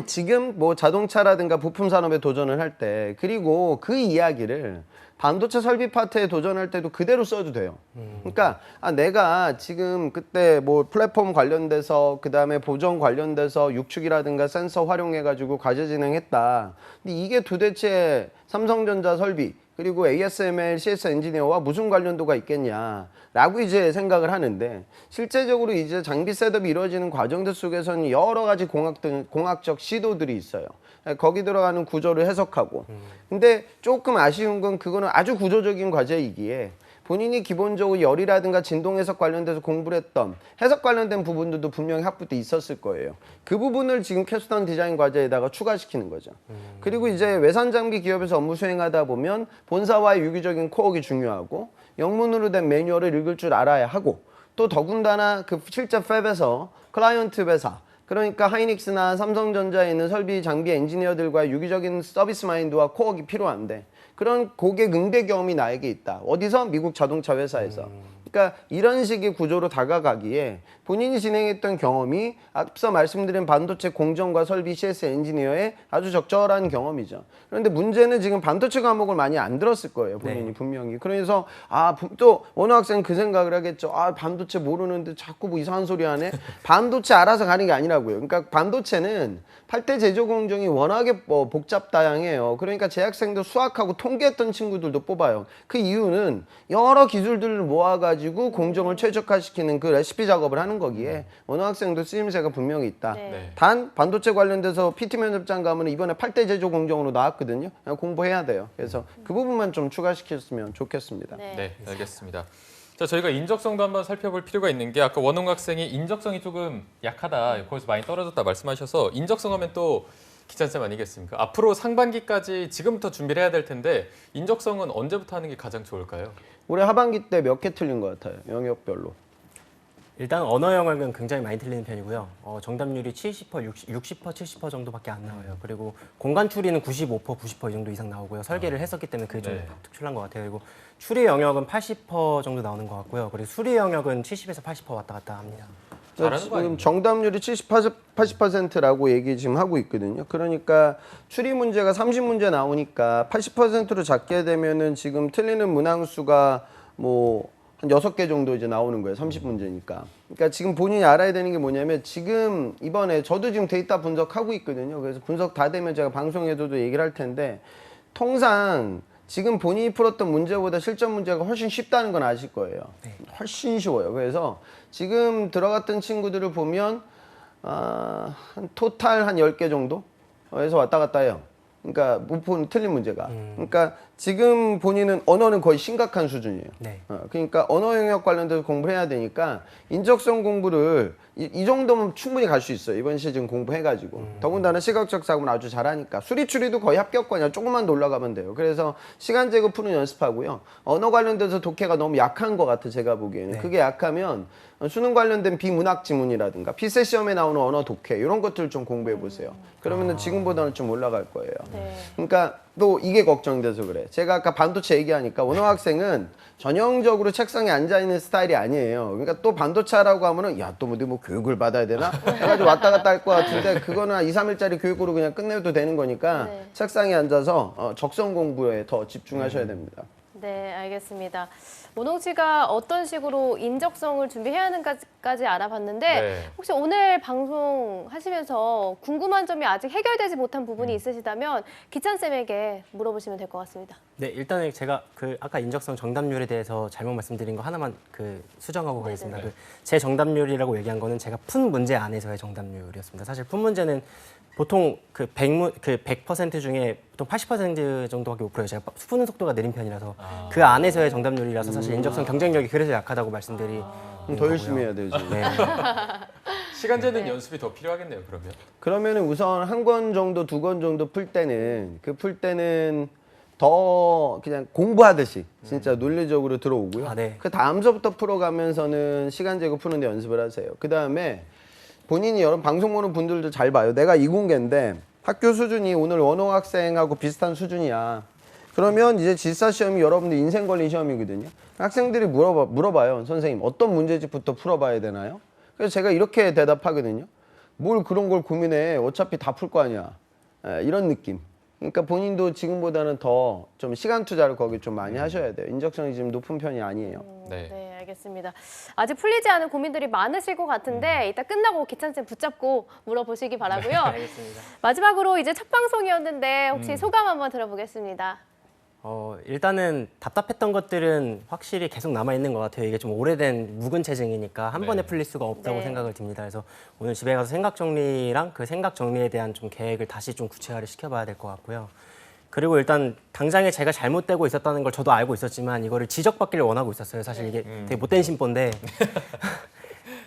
지금 뭐 자동차라든가 부품 산업에 도전을 할 때 그리고 그 이야기를 반도체 설비 파트에 도전할 때도 그대로 써도 돼요. 그러니까 내가 지금 그때 뭐 플랫폼 관련돼서 그다음에 보정 관련돼서 육축이라든가 센서 활용해가지고 과제 진행했다. 근데 이게 도대체 삼성전자 설비 그리고 ASML, CS 엔지니어와 무슨 관련도가 있겠냐라고 이제 생각을 하는데 실제적으로 이제 장비 셋업이 이루어지는 과정들 속에서는 여러 가지 공학적 시도들이 있어요. 거기 들어가는 구조를 해석하고. 근데 조금 아쉬운 건 그거는 아주 구조적인 과제이기에 본인이 기본적으로 열이라든가 진동 해석 관련돼서 공부를 했던 해석 관련된 부분들도 분명히 학부 때 있었을 거예요. 그 부분을 지금 캐스턴 디자인 과제에다가 추가시키는 거죠. 그리고 이제 외산 장비 기업에서 업무 수행하다 보면 본사와의 유기적인 코어가 중요하고 영문으로 된 매뉴얼을 읽을 줄 알아야 하고 또 더군다나 그 실제 팹에서 클라이언트 회사 그러니까 하이닉스나 삼성전자에 있는 설비 장비 엔지니어들과의 유기적인 서비스 마인드와 코어가 필요한데 그런 고객 응대 경험이 나에게 있다. 어디서? 미국 자동차 회사에서. 그러니까 이런 식의 구조로 다가가기에 본인이 진행했던 경험이 앞서 말씀드린 반도체 공정과 설비 CS 엔지니어의 아주 적절한 경험이죠. 그런데 문제는 지금 반도체 과목을 많이 안 들었을 거예요. 본인이 분명히. 그래서 또 어느 학생은 그 생각을 하겠죠. 반도체 모르는데 자꾸 뭐 이상한 소리 하네. 반도체 알아서 가는 게 아니라고요. 그러니까 반도체는 8대 제조 공정이 워낙에 복잡 다양해요. 그러니까 재학생들 수학하고 통계했던 친구들도 뽑아요. 그 이유는 여러 기술들을 모아가지고 공정을 최적화시키는 그 레시피 작업을 하는 거기에 어느 학생도 쓰임새가 분명히 있다. 단 반도체 관련돼서 PT 면접장 가면 이번에 8대 제조 공정으로 나왔거든요. 그냥 공부해야 돼요. 그래서 그 부분만 좀 추가시켰으면 좋겠습니다. 네, 알겠습니다. 자, 저희가 인적성도 한번 살펴볼 필요가 있는 게 아까 원홍 학생이 인적성이 조금 약하다, 거기서 많이 떨어졌다 말씀하셔서 인적성 하면 또 기찬쌤 아니겠습니까? 앞으로 상반기까지 지금부터 준비를 해야 될 텐데 인적성은 언제부터 하는 게 가장 좋을까요? 올해 하반기 때 몇 개 틀린 것 같아요. 영역별로. 일단 언어 영역은 굉장히 많이 틀리는 편이고요. 정답률이 70%, 70% 정도밖에 안 나와요. 그리고 공간 추리는 95%, 90% 이 정도 이상 나오고요. 설계를 했었기 때문에 그게 좀 특출난 것 같아요. 그리고 추리 영역은 80% 정도 나오는 것 같고요. 그리고 수리 영역은 70에서 80% 왔다 갔다 합니다. 잘하는 거 지금 아닙니까? 정답률이 80%라고 얘기 지금 하고 있거든요. 그러니까 추리 문제가 30문제 나오니까 80%로 잡게 되면은 지금 틀리는 문항수가 뭐 한 6개 정도 이제 나오는 거예요. 30문제니까. 그러니까 지금 본인이 알아야 되는 게 뭐냐면 지금 이번에 저도 지금 데이터 분석하고 있거든요. 그래서 분석 다 되면 제가 방송에서도 얘기를 할 텐데 통상 지금 본인이 풀었던 문제보다 실전 문제가 훨씬 쉽다는 건 아실 거예요. 훨씬 쉬워요. 그래서 지금 들어갔던 친구들을 보면 한 토탈 한 10개 정도에서 왔다 갔다 해요. 그러니까 못 푸는 틀린 문제가. 그러니까 지금 본인은 언어는 거의 심각한 수준이에요. 그러니까 언어 영역 관련돼서 공부를 해야 되니까 인적성 공부를 이 정도면 충분히 갈 수 있어요. 이번 시즌 공부해가지고. 더군다나 시각적 사고는 아주 잘하니까. 수리 추리도 거의 합격권이야. 조금만 더 올라가면 돼요. 그래서 시간 제거 푸는 연습하고요. 언어 관련돼서 독해가 너무 약한 것 같아 제가 보기에는. 그게 약하면 수능 관련된 비문학 지문이라든가 피세 시험에 나오는 언어 독해 이런 것들 좀 공부해 보세요. 그러면은 지금보다는 좀 올라갈 거예요. 그러니까 또 이게 걱정돼서 그래. 제가 아까 반도체 얘기하니까 원어 학생은 전형적으로 책상에 앉아 있는 스타일이 아니에요. 그러니까 또 반도체라고 하면은 야 또 뭐 교육을 받아야 되나? 해가지고 왔다 갔다 할 것 같은데 그거는 한 2, 3일짜리 교육으로 그냥 끝내도 되는 거니까 책상에 앉아서 적성 공부에 더 집중하셔야 됩니다. 네, 알겠습니다. 원홍 씨가 어떤 식으로 인적성을 준비해야 까지 알아봤는데 네. 혹시 오늘 방송 하시면서 궁금한 점이 아직 해결되지 못한 부분이 있으시다면 기찬쌤에게 물어보시면 될 것 같습니다. 네, 일단은 제가 아까 인적성 정답률에 대해서 잘못 말씀드린 거 하나만 수정하고 가겠습니다. 네네. 제 정답률이라고 얘기한 거는 제가 푼 문제 안에서의 정답률이었습니다. 사실 푼 문제는 보통 100% 중에 보통 80% 정도밖에 못 풀어요. 제가 푸는 속도가 느린 편이라서 그 안에서의 정답률이라서 사실 인적성 경쟁력이 그래서 약하다고 말씀드리. 더 열심히 해야 되죠. 네. 시간 재는 연습이 더 필요하겠네요. 그러면. 그러면은 우선 한 권 정도, 두 권 정도 풀 때는 더 그냥 공부하듯이 진짜 논리적으로 들어오고요. 아, 네. 그 다음서부터 풀어가면서는 시간 재고 푸는데 연습을 하세요. 그 다음에 본인이 여러 방송 보는 분들도 잘 봐요. 내가 이공계인데 학교 수준이 오늘 원어 학생하고 비슷한 수준이야. 그러면 이제 지사 시험이 여러분들 인생 걸린 시험이거든요. 학생들이 물어봐요. 선생님 어떤 문제집부터 풀어봐야 되나요? 그래서 제가 이렇게 대답하거든요. 뭘 그런 걸 고민해. 어차피 다 풀 거 아니야. 이런 느낌. 그러니까 본인도 지금보다는 더 좀 시간 투자를 거기 좀 많이 하셔야 돼요. 인적성이 지금 높은 편이 아니에요. 네. 네, 알겠습니다. 아직 풀리지 않은 고민들이 많으실 것 같은데 이따 끝나고 기찬쌤 붙잡고 물어보시기 바라고요. 알겠습니다. 마지막으로 이제 첫 방송이었는데 혹시 소감 한번 들어보겠습니다. 일단은 답답했던 것들은 확실히 계속 남아있는 것 같아요. 이게 좀 오래된 묵은 체증이니까 한 네. 번에 풀릴 수가 없다고 네. 생각을 듭니다. 그래서 오늘 집에 가서 생각 정리랑 그 생각 정리에 대한 좀 계획을 다시 좀 구체화를 시켜봐야 될 것 같고요. 그리고 일단 당장에 제가 잘못되고 있었다는 걸 저도 알고 있었지만 이거를 지적받기를 원하고 있었어요. 사실 이게 되게 못된 심보인데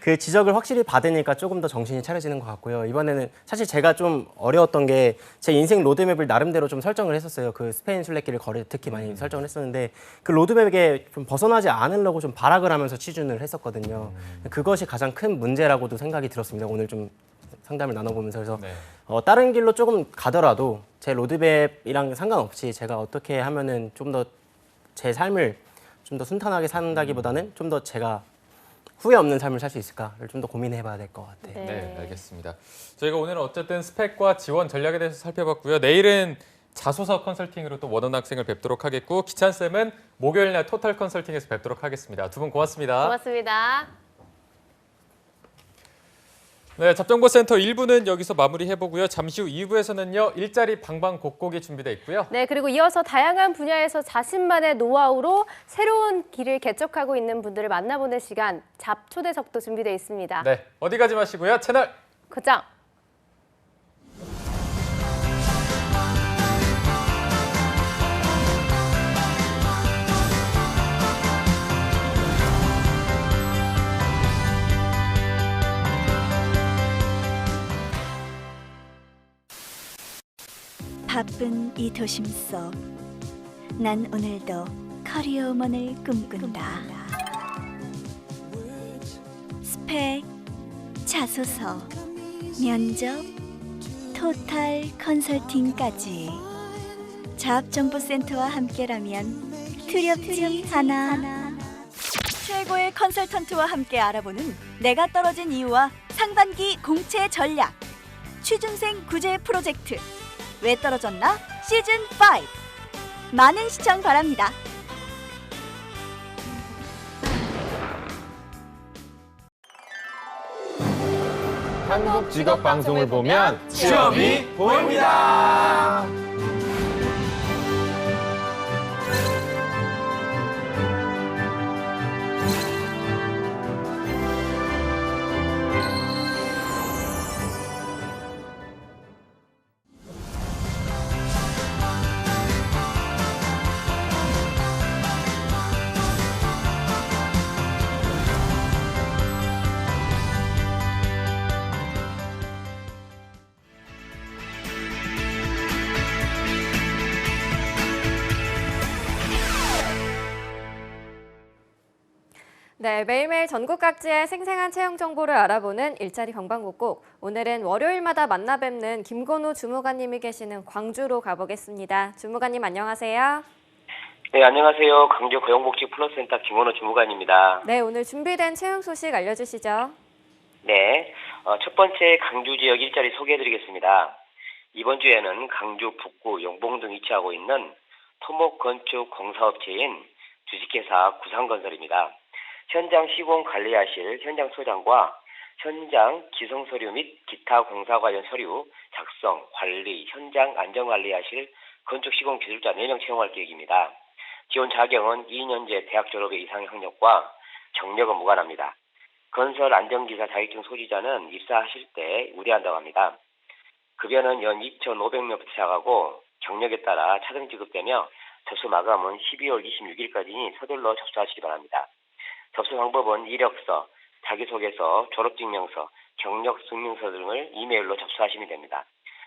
그 지적을 확실히 받으니까 조금 더 정신이 차려지는 것 같고요. 이번에는 사실 제가 좀 어려웠던 게 제 인생 로드맵을 나름대로 좀 설정을 했었어요. 그 스페인 순례길을 거리 특히 많이 설정을 했었는데 그 로드맵에 좀 벗어나지 않으려고 좀 발악을 하면서 취준을 했었거든요. 그것이 가장 큰 문제라고도 생각이 들었습니다. 오늘 좀 상담을 나눠보면서 그래서 네. 다른 길로 조금 가더라도 제 로드맵이랑 상관없이 제가 어떻게 하면은 좀 더 제 삶을 좀 더 순탄하게 산다기보다는 좀 더 제가 후회 없는 삶을 살 수 있을까를 좀 더 고민해봐야 될 것 같아요. 네. 네, 알겠습니다. 저희가 오늘은 어쨌든 스펙과 지원 전략에 대해서 살펴봤고요. 내일은 자소서 컨설팅으로 또 원원 학생을 뵙도록 하겠고 기찬쌤은 목요일 날 토탈 컨설팅에서 뵙도록 하겠습니다. 두 분 고맙습니다. 고맙습니다. 네, 잡정보센터 1부는 여기서 마무리해보고요. 잠시 후 2부에서는요. 일자리 방방곡곡이 준비되어 있고요. 네, 그리고 이어서 다양한 분야에서 자신만의 노하우로 새로운 길을 개척하고 있는 분들을 만나보는 시간, 잡 초대석도 준비되어 있습니다. 네, 어디 가지 마시고요. 채널 고정! 바쁜 이 도심 속 난 오늘도 커리어우먼을 꿈꾼다. 스펙, 자소서, 면접, 토탈 컨설팅까지 잡정보센터와 함께라면 두렵지 않아. 최고의 컨설턴트와 함께 알아보는 내가 떨어진 이유와 상반기 공채 전략. 취준생 구제 프로젝트 왜 떨어졌나? 시즌 5 많은 시청 바랍니다. 한국 직업 방송을 보면 취업이 보입니다. 네, 매일매일 전국 각지의 생생한 채용 정보를 알아보는 일자리 방방곡곡. 오늘은 월요일마다 만나 뵙는 김건우 주무관님이 계시는 광주로 가보겠습니다. 주무관님 안녕하세요. 네, 안녕하세요. 광주 고용복지 플러스센터 김원호 주무관입니다. 네, 오늘 준비된 채용 소식 알려주시죠. 네, 첫 번째 광주 지역 일자리 소개해드리겠습니다. 이번 주에는 광주 북구, 영봉 등 위치하고 있는 토목 건축 공사업체인 주식회사 구상건설입니다. 현장 시공 관리하실 현장 소장과 현장 기성 서류 및 기타 공사 관련 서류 작성, 관리, 현장 안전 관리하실 건축 시공 기술자 4명 채용할 계획입니다. 지원 자격은 2년제 대학 졸업의 이상 학력과 경력은 무관합니다. 건설 안전기사 자격증 소지자는 입사하실 때 우대한다고 합니다. 급여는 연 2,500명부터 시작하고 경력에 따라 차등 지급되며 접수 마감은 12월 26일까지니 서둘러 접수하시기 바랍니다. 접수 방법은 이력서, 자기소개서, 졸업증명서, 경력증명서 등을 이메일로 접수하시면 됩니다.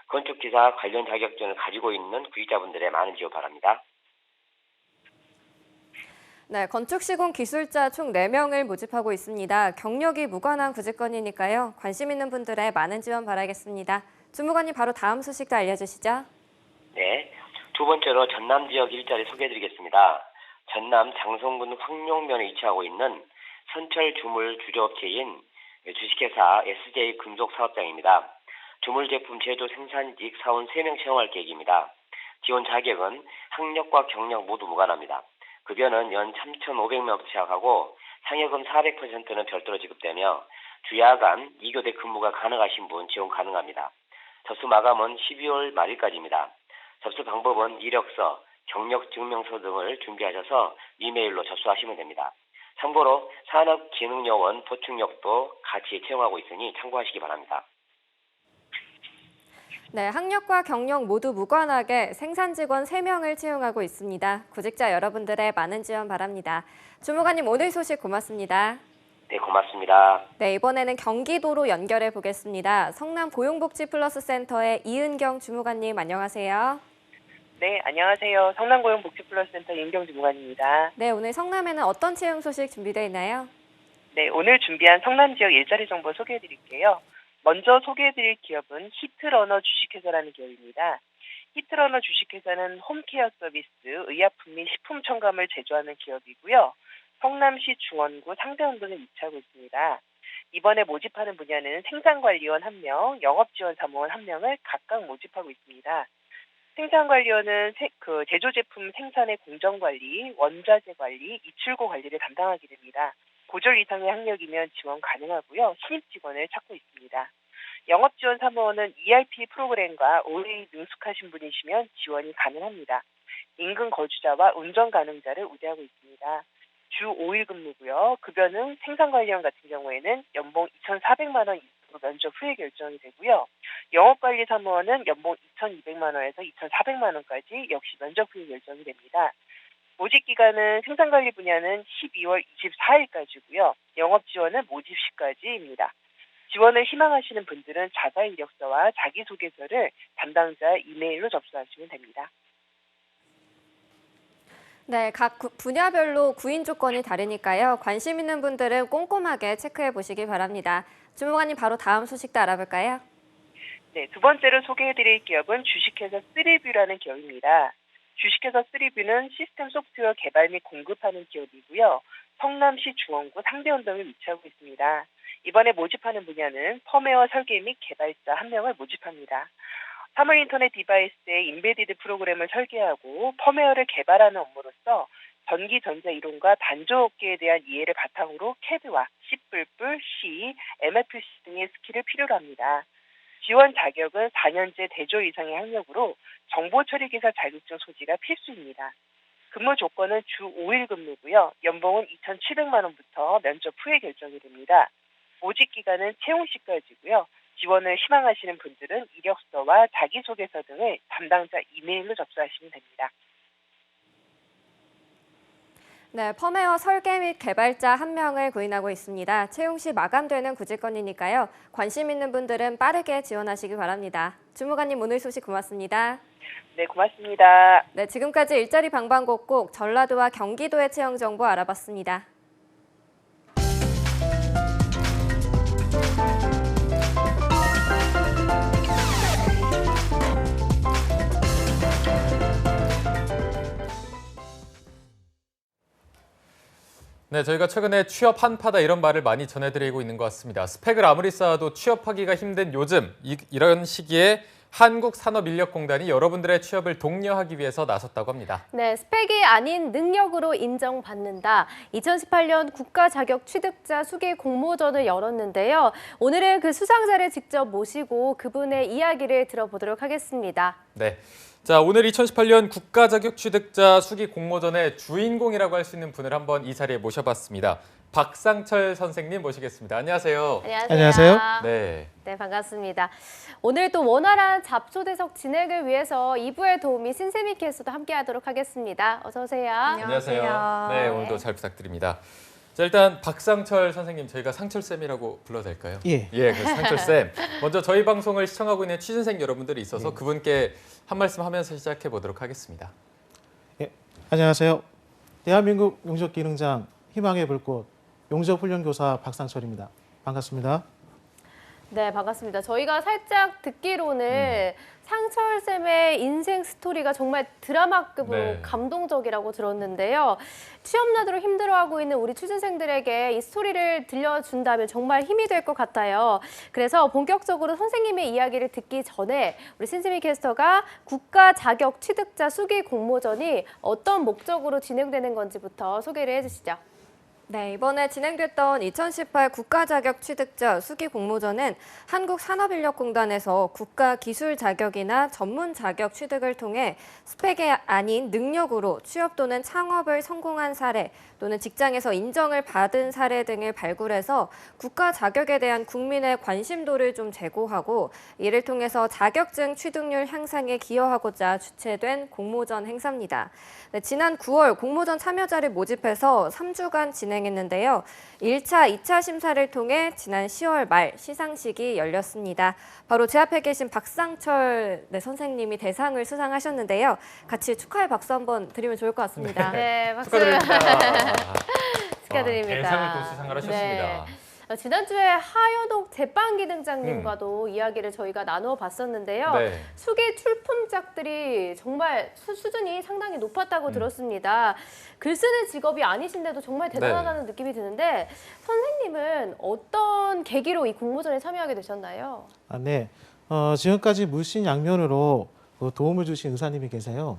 건축기사 관련 자격증을 가지고 있는 구직자분들의 많은 지원 바랍니다. 네, 건축시공 기술자 총 4명을 모집하고 있습니다. 경력이 무관한 구직건이니까요. 관심 있는 분들의 많은 지원 바라겠습니다. 주무관님 바로 다음 소식도 알려주시죠. 네, 두 번째로 전남 지역 일자리 소개해드리겠습니다. 전남 장성군 황룡면에 위치하고 있는 선철 주물 주조업체인 주식회사 SJ 금속 사업장입니다. 주물 제품 제조 생산직 사원 3명 채용할 계획입니다. 지원 자격은 학력과 경력 모두 무관합니다. 급여는 연 3,500명부터 시작하고 상여금 400%는 별도로 지급되며 주야간 2교대 근무가 가능하신 분 지원 가능합니다. 접수 마감은 12월 말일까지입니다. 접수 방법은 이력서, 경력증명서 등을 준비하셔서 이메일로 접수하시면 됩니다. 참고로 산업기능요원 보충력도 같이 채용하고 있으니 참고하시기 바랍니다. 네, 학력과 경력 모두 무관하게 생산 직원 3명을 채용하고 있습니다. 구직자 여러분들의 많은 지원 바랍니다. 주무관님 오늘 소식 고맙습니다. 네, 고맙습니다. 네, 이번에는 경기도로 연결해 보겠습니다. 성남 고용복지 플러스 센터의 이은경 주무관님 안녕하세요. 네, 안녕하세요. 성남고용복지플러스센터 이은경 주무관입니다. 네, 오늘 성남에는 어떤 채용 소식 준비되어 있나요? 네, 오늘 준비한 성남 지역 일자리 정보 소개해 드릴게요. 먼저 소개해 드릴 기업은 히트러너 주식회사라는 기업입니다. 히트러너 주식회사는 홈케어 서비스, 의약품 및 식품 첨가물 제조하는 기업이고요. 성남시 중원구 상대원동에 위치하고 있습니다. 이번에 모집하는 분야는 생산관리원 1명, 영업지원사무원 1명을 각각 모집하고 있습니다. 생산관리원은 제조 제품 생산의 공정관리, 원자재 관리, 이출고 관리를 담당하게 됩니다. 고졸 이상의 학력이면 지원 가능하고요. 신입 직원을 찾고 있습니다. 영업지원 사무원은 ERP 프로그램과 OA 능숙하신 분이시면 지원이 가능합니다. 인근 거주자와 운전 가능자를 우대하고 있습니다. 주 5일 근무고요. 급여는 생산관리원 같은 경우에는 연봉 2,400만 원 이상으로 면접 후에 결정이 되고요. 영업관리사무원은 연봉 2,200만 원에서 2,400만 원까지 역시 면접 후에 결정이 됩니다. 모집 기간은 생산관리 분야는 12월 24일까지고요. 영업 지원은 모집 시까지입니다. 지원을 희망하시는 분들은 자가 이력서와 자기소개서를 담당자 이메일로 접수하시면 됩니다. 네, 각 분야별로 구인 조건이 다르니까요. 관심 있는 분들은 꼼꼼하게 체크해 보시기 바랍니다. 주무관님 바로 다음 소식도 알아볼까요? 네, 두 번째로 소개해드릴 기업은 주식회사 3뷰라는 기업입니다. 주식회사 3뷰는 시스템 소프트웨어 개발 및 공급하는 기업이고요. 성남시 중원구 상대원동에 위치하고 있습니다. 이번에 모집하는 분야는 펌웨어 설계 및 개발자 1명을 모집합니다. 사물 인터넷 디바이스의 인베디드 프로그램을 설계하고 펌웨어를 개발하는 업무로서 전기 전자 이론과 단조업계에 대한 이해를 바탕으로 CAD와 C++, C, MFC 등의 스킬을 필요로 합니다. 지원 자격은 4년제 대졸 이상의 학력으로 정보처리기사 자격증 소지가 필수입니다. 근무 조건은 주 5일 근무고요. 연봉은 2,700만 원부터 면접 후에 결정이 됩니다. 모집 기간은 채용 시까지고요. 지원을 희망하시는 분들은 이력서와 자기소개서 등을 담당자 이메일로 접수하시면 됩니다. 네, 펌웨어 설계 및 개발자 1명을 구인하고 있습니다. 채용 시 마감되는 구직건이니까요. 관심 있는 분들은 빠르게 지원하시기 바랍니다. 주무관님 오늘 소식 고맙습니다. 네, 고맙습니다. 네, 지금까지 일자리 방방곡곡 전라도와 경기도의 채용 정보 알아봤습니다. 네, 저희가 최근에 취업 한파다 이런 말을 많이 전해드리고 있는 것 같습니다. 스펙을 아무리 쌓아도 취업하기가 힘든 요즘 이런 시기에 한국산업인력공단이 여러분들의 취업을 독려하기 위해서 나섰다고 합니다. 네, 스펙이 아닌 능력으로 인정받는다. 2018년 국가자격 취득자 수기 공모전을 열었는데요. 오늘은 그 수상자를 직접 모시고 그분의 이야기를 들어보도록 하겠습니다. 네. 자, 오늘 2018년 국가자격 취득자 수기 공모전의 주인공이라고 할 수 있는 분을 한번 이 자리에 모셔봤습니다. 박상철 선생님 모시겠습니다. 안녕하세요. 안녕하세요. 네. 네, 반갑습니다. 오늘 또 원활한 잡초대석 진행을 위해서 2부의 도우미 신세미 캐스터도 함께하도록 하겠습니다. 어서 오세요. 안녕하세요. 네, 오늘도 잘 부탁드립니다. 자, 일단 박상철 선생님, 저희가 상철쌤이라고 불러도 될까요? 예. 예, 그 상철쌤. 먼저 저희 방송을 시청하고 있는 취준생 여러분들이 있어서 그분께 한 말씀 하면서 시작해 보도록 하겠습니다. 예. 안녕하세요. 대한민국 용접기능장 희망의 불꽃 용접훈련교사 박상철입니다. 반갑습니다. 네, 반갑습니다. 저희가 살짝 듣기로는 상철쌤의 인생 스토리가 정말 드라마급으로 네. 감동적이라고 들었는데요. 취업난으로 힘들어하고 있는 우리 취준생들에게 이 스토리를 들려준다면 정말 힘이 될 것 같아요. 그래서 본격적으로 선생님의 이야기를 듣기 전에 우리 신세미 캐스터가 국가 자격 취득자 수기 공모전이 어떤 목적으로 진행되는 건지부터 소개를 해주시죠. 네, 이번에 진행됐던 2018 국가자격 취득자 수기 공모전은 한국산업인력공단에서 국가 기술 자격이나 전문 자격 취득을 통해 스펙이 아닌 능력으로 취업 또는 창업을 성공한 사례 또는 직장에서 인정을 받은 사례 등을 발굴해서 국가 자격에 대한 국민의 관심도를 좀 제고하고 이를 통해서 자격증 취득률 향상에 기여하고자 주최된 공모전 행사입니다. 네, 지난 9월 공모전 참여자를 모집해서 3주간 진행했는데요. 1차, 2차 심사를 통해 지난 10월 말 시상식이 열렸습니다. 바로 제 앞에 계신 박상철 선생님이 대상을 수상하셨는데요. 같이 축하의 박수 한번 드리면 좋을 것 같습니다. 네, 박수. 축하드립니다. 축하드립니다. 대상을 또 수상을 하셨습니다. 네. 지난주에 하현옥 제빵기능장님과도 이야기를 저희가 나누어 봤었는데요. 네. 수기 출품작들이 정말 수준이 상당히 높았다고 들었습니다. 글 쓰는 직업이 아니신데도 정말 대단하다는 느낌이 드는데 선생님은 어떤 계기로 이 공모전에 참여하게 되셨나요? 네. 지금까지 물신양면으로 도움을 주신 의사님이 계세요.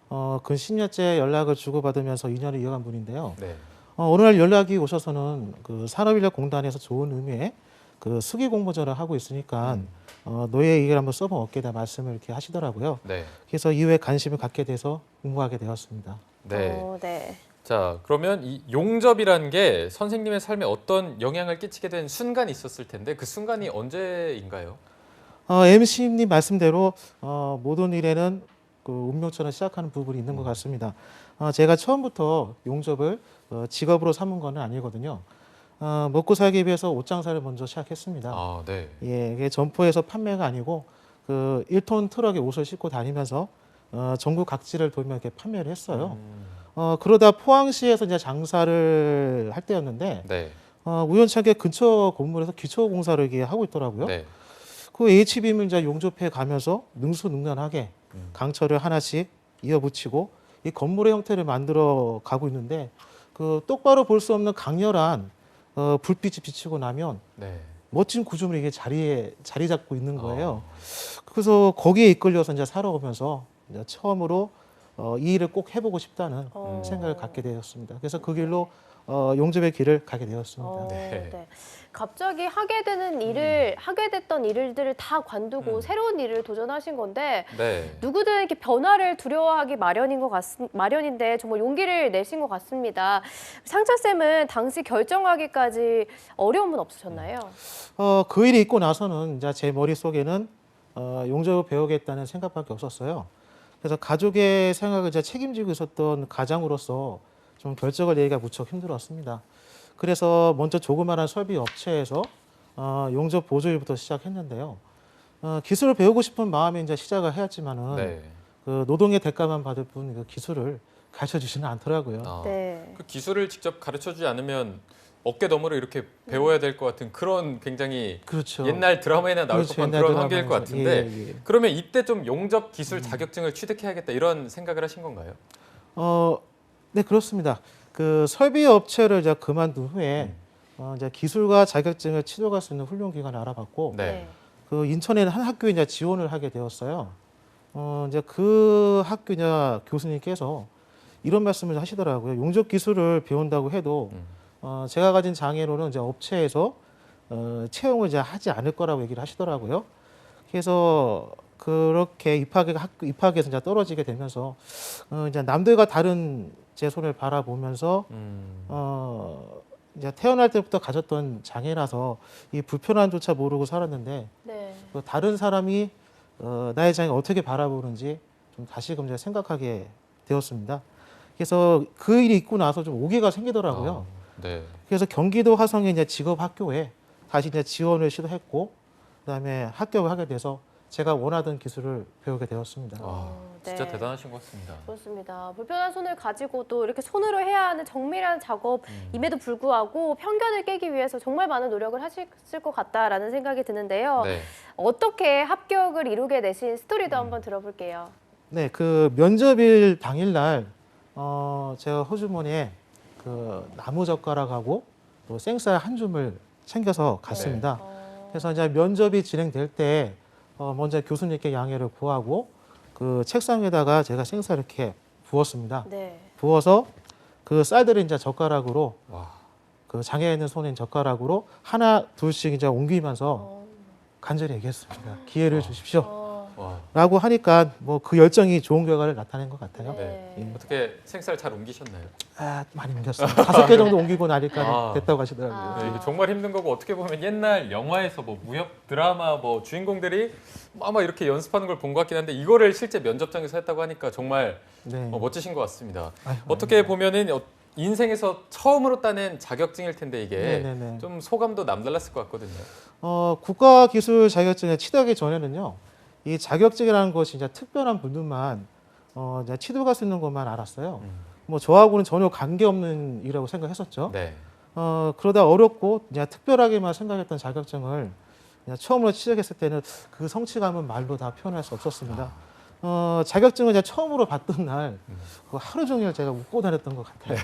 근 10년째 연락을 주고받으면서 인연을 이어간 분인데요. 네. 어느 날 연락이 오셔서는 그 산업인력공단에서 좋은 의미의 그 수기 공모전을 하고 있으니까 너의 얘기를 한번 써보면 어깨다 말씀을 이렇게 하시더라고요. 네. 그래서 이후에 관심을 갖게 돼서 공부하게 되었습니다. 네. 네. 자, 그러면 이 용접이라는 게 선생님의 삶에 어떤 영향을 끼치게 된 순간이 있었을 텐데 그 순간이 언제인가요? MC님 말씀대로 모든 일에는 그 운명처럼 시작하는 부분이 있는 것 같습니다. 제가 처음부터 용접을 직업으로 삼은 건 아니거든요. 먹고 살기 위해서 옷 장사를 먼저 시작했습니다. 아, 네. 예, 이게 점포에서 판매가 아니고 그 1톤 트럭에 옷을 싣고 다니면서 전국 각지를 돌며 이렇게 판매를 했어요. 그러다 포항시에서 이제 장사를 할 때였는데 네. 우연찮게 근처 건물에서 기초 공사를 이렇게 하고 있더라고요. 네. 그 H빔을 이제 용접해 가면서 능수능란하게 강철을 하나씩 이어붙이고 이 건물의 형태를 만들어 가고 있는데 그 똑바로 볼 수 없는 강렬한 불빛이 비치고 나면 네. 멋진 구조물이 이게 자리 잡고 있는 거예요. 그래서 거기에 이끌려서 이제 살아오면서 이제 처음으로 이 일을 꼭 해보고 싶다는 생각을 갖게 되었습니다. 그래서 그 길로 용접의 길을 가게 되었습니다. 네. 네. 갑자기 하게 됐던 일들을 다 관두고 새로운 일을 도전하신 건데 네. 누구든 이렇게 변화를 두려워하기 마련인데 정말 용기를 내신 것 같습니다. 상철 쌤은 당시 결정하기까지 어려움은 없으셨나요? 그 일이 있고 나서는 이제 제 머릿속에는 용접을 배우겠다는 생각밖에 없었어요. 그래서 가족의 생각을 이제 책임지고 있었던 가장으로서 좀 결정을 내기가 무척 힘들었습니다. 그래서 먼저 조그마한 설비 업체에서 용접 보조일부터 시작했는데요. 기술을 배우고 싶은 마음에 이제 시작을 해야지만은 네. 그 노동의 대가만 받을 뿐 그 기술을 가르쳐 주지는 않더라고요. 네. 그 기술을 직접 가르쳐주지 않으면 어깨 너머로 이렇게 배워야 될 것 같은 그런 굉장히 그렇죠. 옛날 드라마에나 나올 그렇죠. 법한 옛날 그런 환경일 것 드라마에서. 같은데 예, 예. 그러면 이때 좀 용접 기술 자격증을 취득해야겠다 이런 생각을 하신 건가요? 네, 그렇습니다. 그 설비 업체를 이제 그만둔 후에 이제 기술과 자격증을 취득할 수 있는 훈련 기관을 알아봤고 네. 그 인천에 한 학교에 이제 지원을 하게 되었어요. 이제 그 학교 이제 교수님께서 이런 말씀을 하시더라고요. 용접 기술을 배운다고 해도 제가 가진 장애로는 이제 업체에서 채용을 이제 하지 않을 거라고 얘기를 하시더라고요. 그래서 그렇게 입학에서 이제 떨어지게 되면서 이제 남들과 다른 제 손을 바라보면서 이제 태어날 때부터 가졌던 장애라서 이 불편함조차 모르고 살았는데 네. 그 다른 사람이 나의 장애 어떻게 바라보는지 좀 다시금 이제 생각하게 되었습니다. 그래서 그 일이 있고 나서 좀 오기가 생기더라고요. 네. 그래서 경기도 화성의 이제 직업학교에 다시 이제 지원을 시도했고 그다음에 합격을 하게 돼서 제가 원하던 기술을 배우게 되었습니다. 진짜 네. 대단하신 것 같습니다. 그렇습니다. 불편한 손을 가지고도 이렇게 손으로 해야 하는 정밀한 작업임에도 불구하고 편견을 깨기 위해서 정말 많은 노력을 하셨을 것 같다라는 생각이 드는데요. 네. 어떻게 합격을 이루게 되신 스토리도 한번 들어볼게요. 네, 그 면접일 당일날 제가 호주머니에 그 나무 젓가락하고 또 생쌀 한 줌을 챙겨서 갔습니다. 그래서 이제 면접이 진행될 때 먼저 교수님께 양해를 구하고 그 책상 위에다가 제가 생쌀 이렇게 부었습니다. 네. 부어서 그 쌀들을 이제 젓가락으로 와. 그 장애 있는 손인 젓가락으로 하나 둘씩 이제 옮기면서 간절히 얘기했습니다. 기회를 주십시오. 와. 라고 하니까 뭐 그 열정이 좋은 결과를 나타낸 것 같아요. 네. 예. 어떻게 생쌀 잘 옮기셨나요? 많이 옮겼어요. 5개 정도 옮기고 나니까 아. 됐다고 하시더라고요. 네, 이게 정말 힘든 거고 어떻게 보면 옛날 영화에서 뭐 무협 드라마 뭐 주인공들이 아마 이렇게 연습하는 걸 본 것 같긴 한데 이거를 실제 면접장에서 했다고 하니까 정말 네. 멋지신 것 같습니다. 아유, 어떻게 보면은 인생에서 처음으로 따낸 자격증일 텐데 이게 네네네. 좀 소감도 남달랐을 것 같거든요. 국가기술 자격증에 취득하기 전에는요, 이 자격증이라는 것이 이제 특별한 분들만 이제 취득할 수 있는 것만 알았어요. 뭐 저하고는 전혀 관계없는 일이라고 생각했었죠. 네. 그러다 어렵고 이제 특별하게만 생각했던 자격증을 이제 처음으로 취득했을 때는 그 성취감은 말로 다 표현할 수 없었습니다. 자격증을 이제 처음으로 받던 날 하루 종일 제가 웃고 다녔던 것 같아요.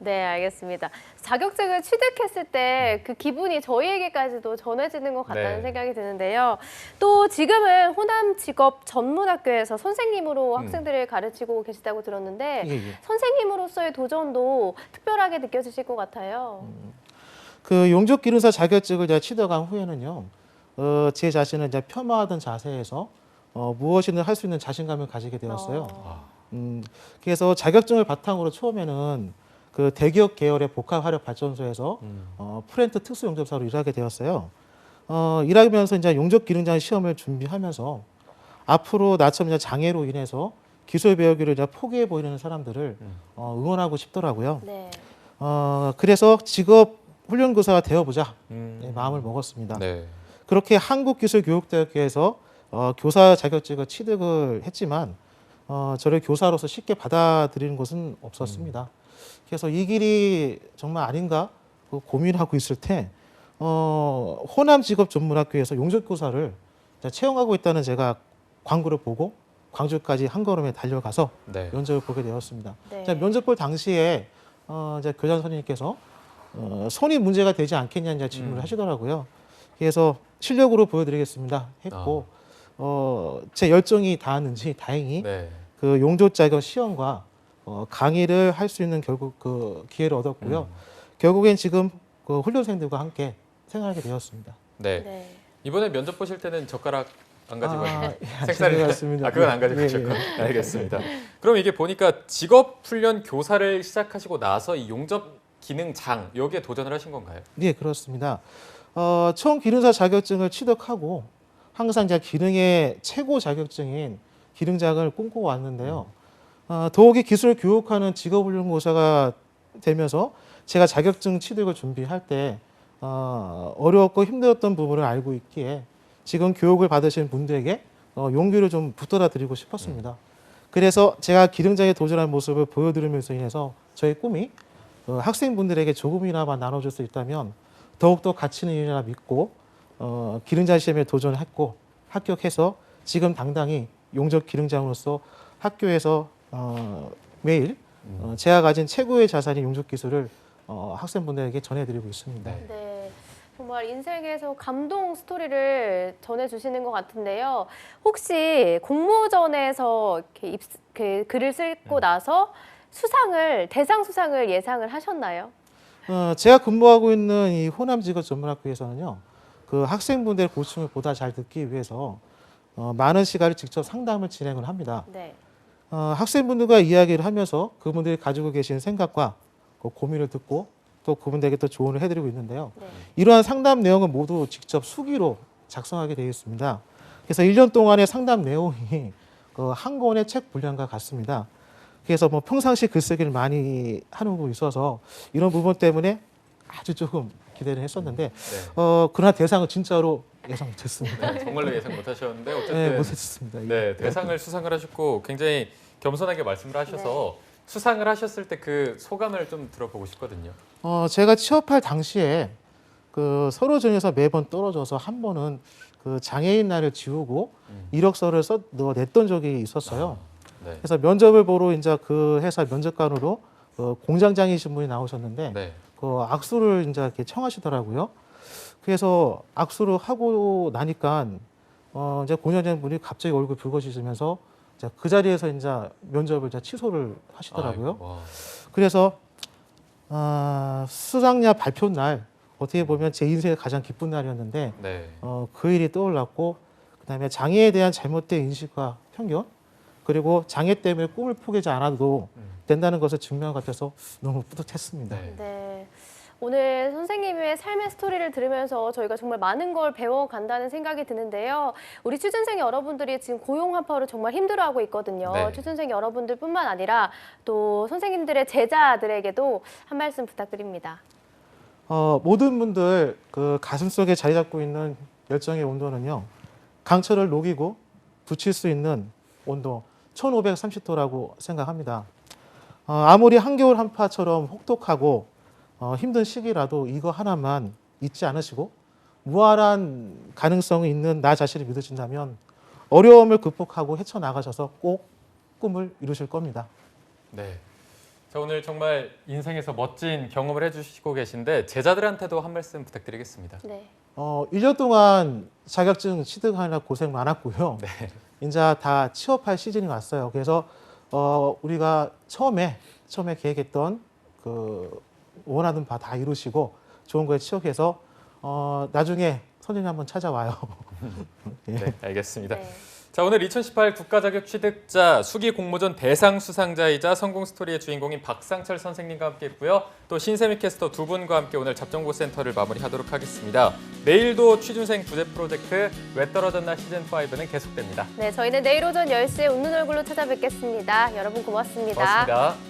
네, 알겠습니다. 자격증을 취득했을 때 그 기분이 저희에게까지도 전해지는 것 같다는 네. 생각이 드는데요. 또 지금은 호남 직업 전문학교에서 선생님으로 학생들을 가르치고 계시다고 들었는데 예, 예. 선생님으로서의 도전도 특별하게 느껴지실 것 같아요. 그 용접 기능사 자격증을 제가 취득한 후에는요, 제 자신을 이제 폄하하던 자세에서 무엇이든 할 수 있는 자신감을 가지게 되었어요. 그래서 자격증을 바탕으로 처음에는 그 대기업 계열의 복합 화력 발전소에서 프렌트 특수 용접사로 일하게 되었어요. 일하면서 이제 용접 기능장 시험을 준비하면서 앞으로 나처럼 이제 장애로 인해서 기술 배우기를 이제 포기해 보이는 사람들을 응원하고 싶더라고요. 네. 그래서 직업 훈련교사가 되어보자 마음을 먹었습니다. 네. 그렇게 한국기술교육대학교에서 교사 자격증을 취득을 했지만 저를 교사로서 쉽게 받아들이는 것은 없었습니다. 그래서 이 길이 정말 아닌가 고민하고 있을 때 호남직업전문학교에서 용접교사를 채용하고 있다는 제가 광고를 보고 광주까지 한 걸음에 달려가서 네. 면접을 보게 되었습니다. 네. 자, 면접 볼 당시에 이제 교장 선생님께서 손이 문제가 되지 않겠냐 이제 질문을 하시더라고요. 그래서 실력으로 보여드리겠습니다 했고 제 열정이 닿았는지 다행히 네. 그 용접 자격 시험과 강의를 할 수 있는 결국 그 기회를 얻었고요. 결국엔 지금 그 훈련생들과 함께 생활하게 되었습니다. 네. 네. 이번에 면접 보실 때는 젓가락 안 가지고 잘 들어갔습니다. 그건 안 가지고 예, 오셨고 예. 알겠습니다. 그럼 이게 보니까 직업 훈련 교사를 시작하시고 나서 이 용접 기능장 여기에 도전을 하신 건가요? 네, 그렇습니다. 처음 기능사 자격증을 취득하고 항상 제가 기능의 최고 자격증인 기능장을 꿈꾸고 왔는데요. 더욱이 기술 교육하는 직업훈련교사가 되면서 제가 자격증 취득을 준비할 때 어려웠고 힘들었던 부분을 알고 있기에 지금 교육을 받으신 분들에게 용기를 좀 붙들어 드리고 싶었습니다. 그래서 제가 기능장에 도전한 모습을 보여드리면서 인해서 저의 꿈이 학생분들에게 조금이나마 나눠줄 수 있다면 더욱더 가치 있는 일이라 믿고 기능장 시험에 도전했고 합격해서 지금 당당히 용접 기능장으로서 학교에서 매일 제가 가진 최고의 자산인 용접 기술을 학생분들에게 전해드리고 있습니다. 네. 정말 인생에서 감동 스토리를 전해주시는 것 같은데요. 혹시 공모전에서 이렇게 글을 쓰고 나서 대상 수상을 예상을 하셨나요? 제가 근무하고 있는 이 호남직업전문학교에서는요, 그 학생분들의 고충을 보다 잘 듣기 위해서 많은 시간을 직접 상담을 진행을 합니다. 네. 학생분들과 이야기를 하면서 그분들이 가지고 계신 생각과 그 고민을 듣고 또 그분들에게 또 조언을 해드리고 있는데요. 네. 이러한 상담 내용은 모두 직접 수기로 작성하게 되어 있습니다. 그래서 1년 동안의 상담 내용이 한 권의 책 분량과 같습니다. 그래서 뭐 평상시 글쓰기를 많이 하는 부분이 있어서 이런 부분 때문에 아주 조금 기대를 했었는데 그러나 대상은 진짜로 예상 못했습니다. 네, 정말로 예상 못하셨는데 어쨌든 네, 못했습니다. 네, 대상을 수상을 하셨고 굉장히 겸손하게 말씀을 하셔서 수상을 하셨을 때 그 소감을 좀 들어보고 싶거든요. 제가 취업할 당시에 그 서류전에서 매번 떨어져서 한 번은 그 장애인 날을 지우고 이력서를 냈던 적이 있었어요. 네. 그래서 면접을 보러 이제 그 회사 면접관으로 공장장이신 분이 나오셨는데 네. 그 악수를 이제 이렇게 청하시더라고요. 그래서 악수를 하고 나니까 이제 공장장 분이 갑자기 얼굴 붉어지시면서 이제 그 자리에서 이제 면접을 이제 취소를 하시더라고요. 아이고, 와. 그래서 수상자 발표 날 어떻게 보면 제 인생의 가장 기쁜 날이었는데 네. 그 일이 떠올랐고 그다음에 장애에 대한 잘못된 인식과 편견 그리고 장애 때문에 꿈을 포기하지 않아도 된다는 것을 증명한 것 같아서 너무 뿌듯했습니다. 네. 네. 오늘 선생님의 삶의 스토리를 들으면서 저희가 정말 많은 걸 배워간다는 생각이 드는데요. 우리 취준생 여러분들이 지금 고용 한파로 정말 힘들어하고 있거든요. 네. 취준생 여러분들뿐만 아니라 또 선생님들의 제자들에게도 한 말씀 부탁드립니다. 모든 분들 그 가슴속에 자리 잡고 있는 열정의 온도는요. 강철을 녹이고 붙일 수 있는 온도 1530도라고 생각합니다. 아무리 한겨울 한파처럼 혹독하고 힘든 시기라도 이거 하나만 잊지 않으시고 무한한 가능성이 있는 나 자신을 믿으신다면 어려움을 극복하고 헤쳐나가셔서 꼭 꿈을 이루실 겁니다. 네. 자, 오늘 정말 인생에서 멋진 경험을 해주시고 계신데 제자들한테도 한 말씀 부탁드리겠습니다. 네. 1년 동안 자격증 취득하느라 고생 많았고요. 네. 이제 다 취업할 시즌이 왔어요. 그래서 우리가 처음에 계획했던 그 원하는 바 다 이루시고 좋은 거에 취업해서 나중에 선생님 한번 찾아와요. 예. 네, 알겠습니다. 네. 자, 오늘 2018 국가자격 취득자 수기 공모전 대상 수상자이자 성공 스토리의 주인공인 박상철 선생님과 함께했고요. 또 신세미 캐스터 두 분과 함께 오늘 잡정보 센터를 마무리하도록 하겠습니다. 내일도 취준생 구제 프로젝트 왜 떨어졌나 시즌5는 계속됩니다. 네, 저희는 내일 오전 10시에 웃는 얼굴로 찾아뵙겠습니다. 여러분 고맙습니다. 고맙습니다.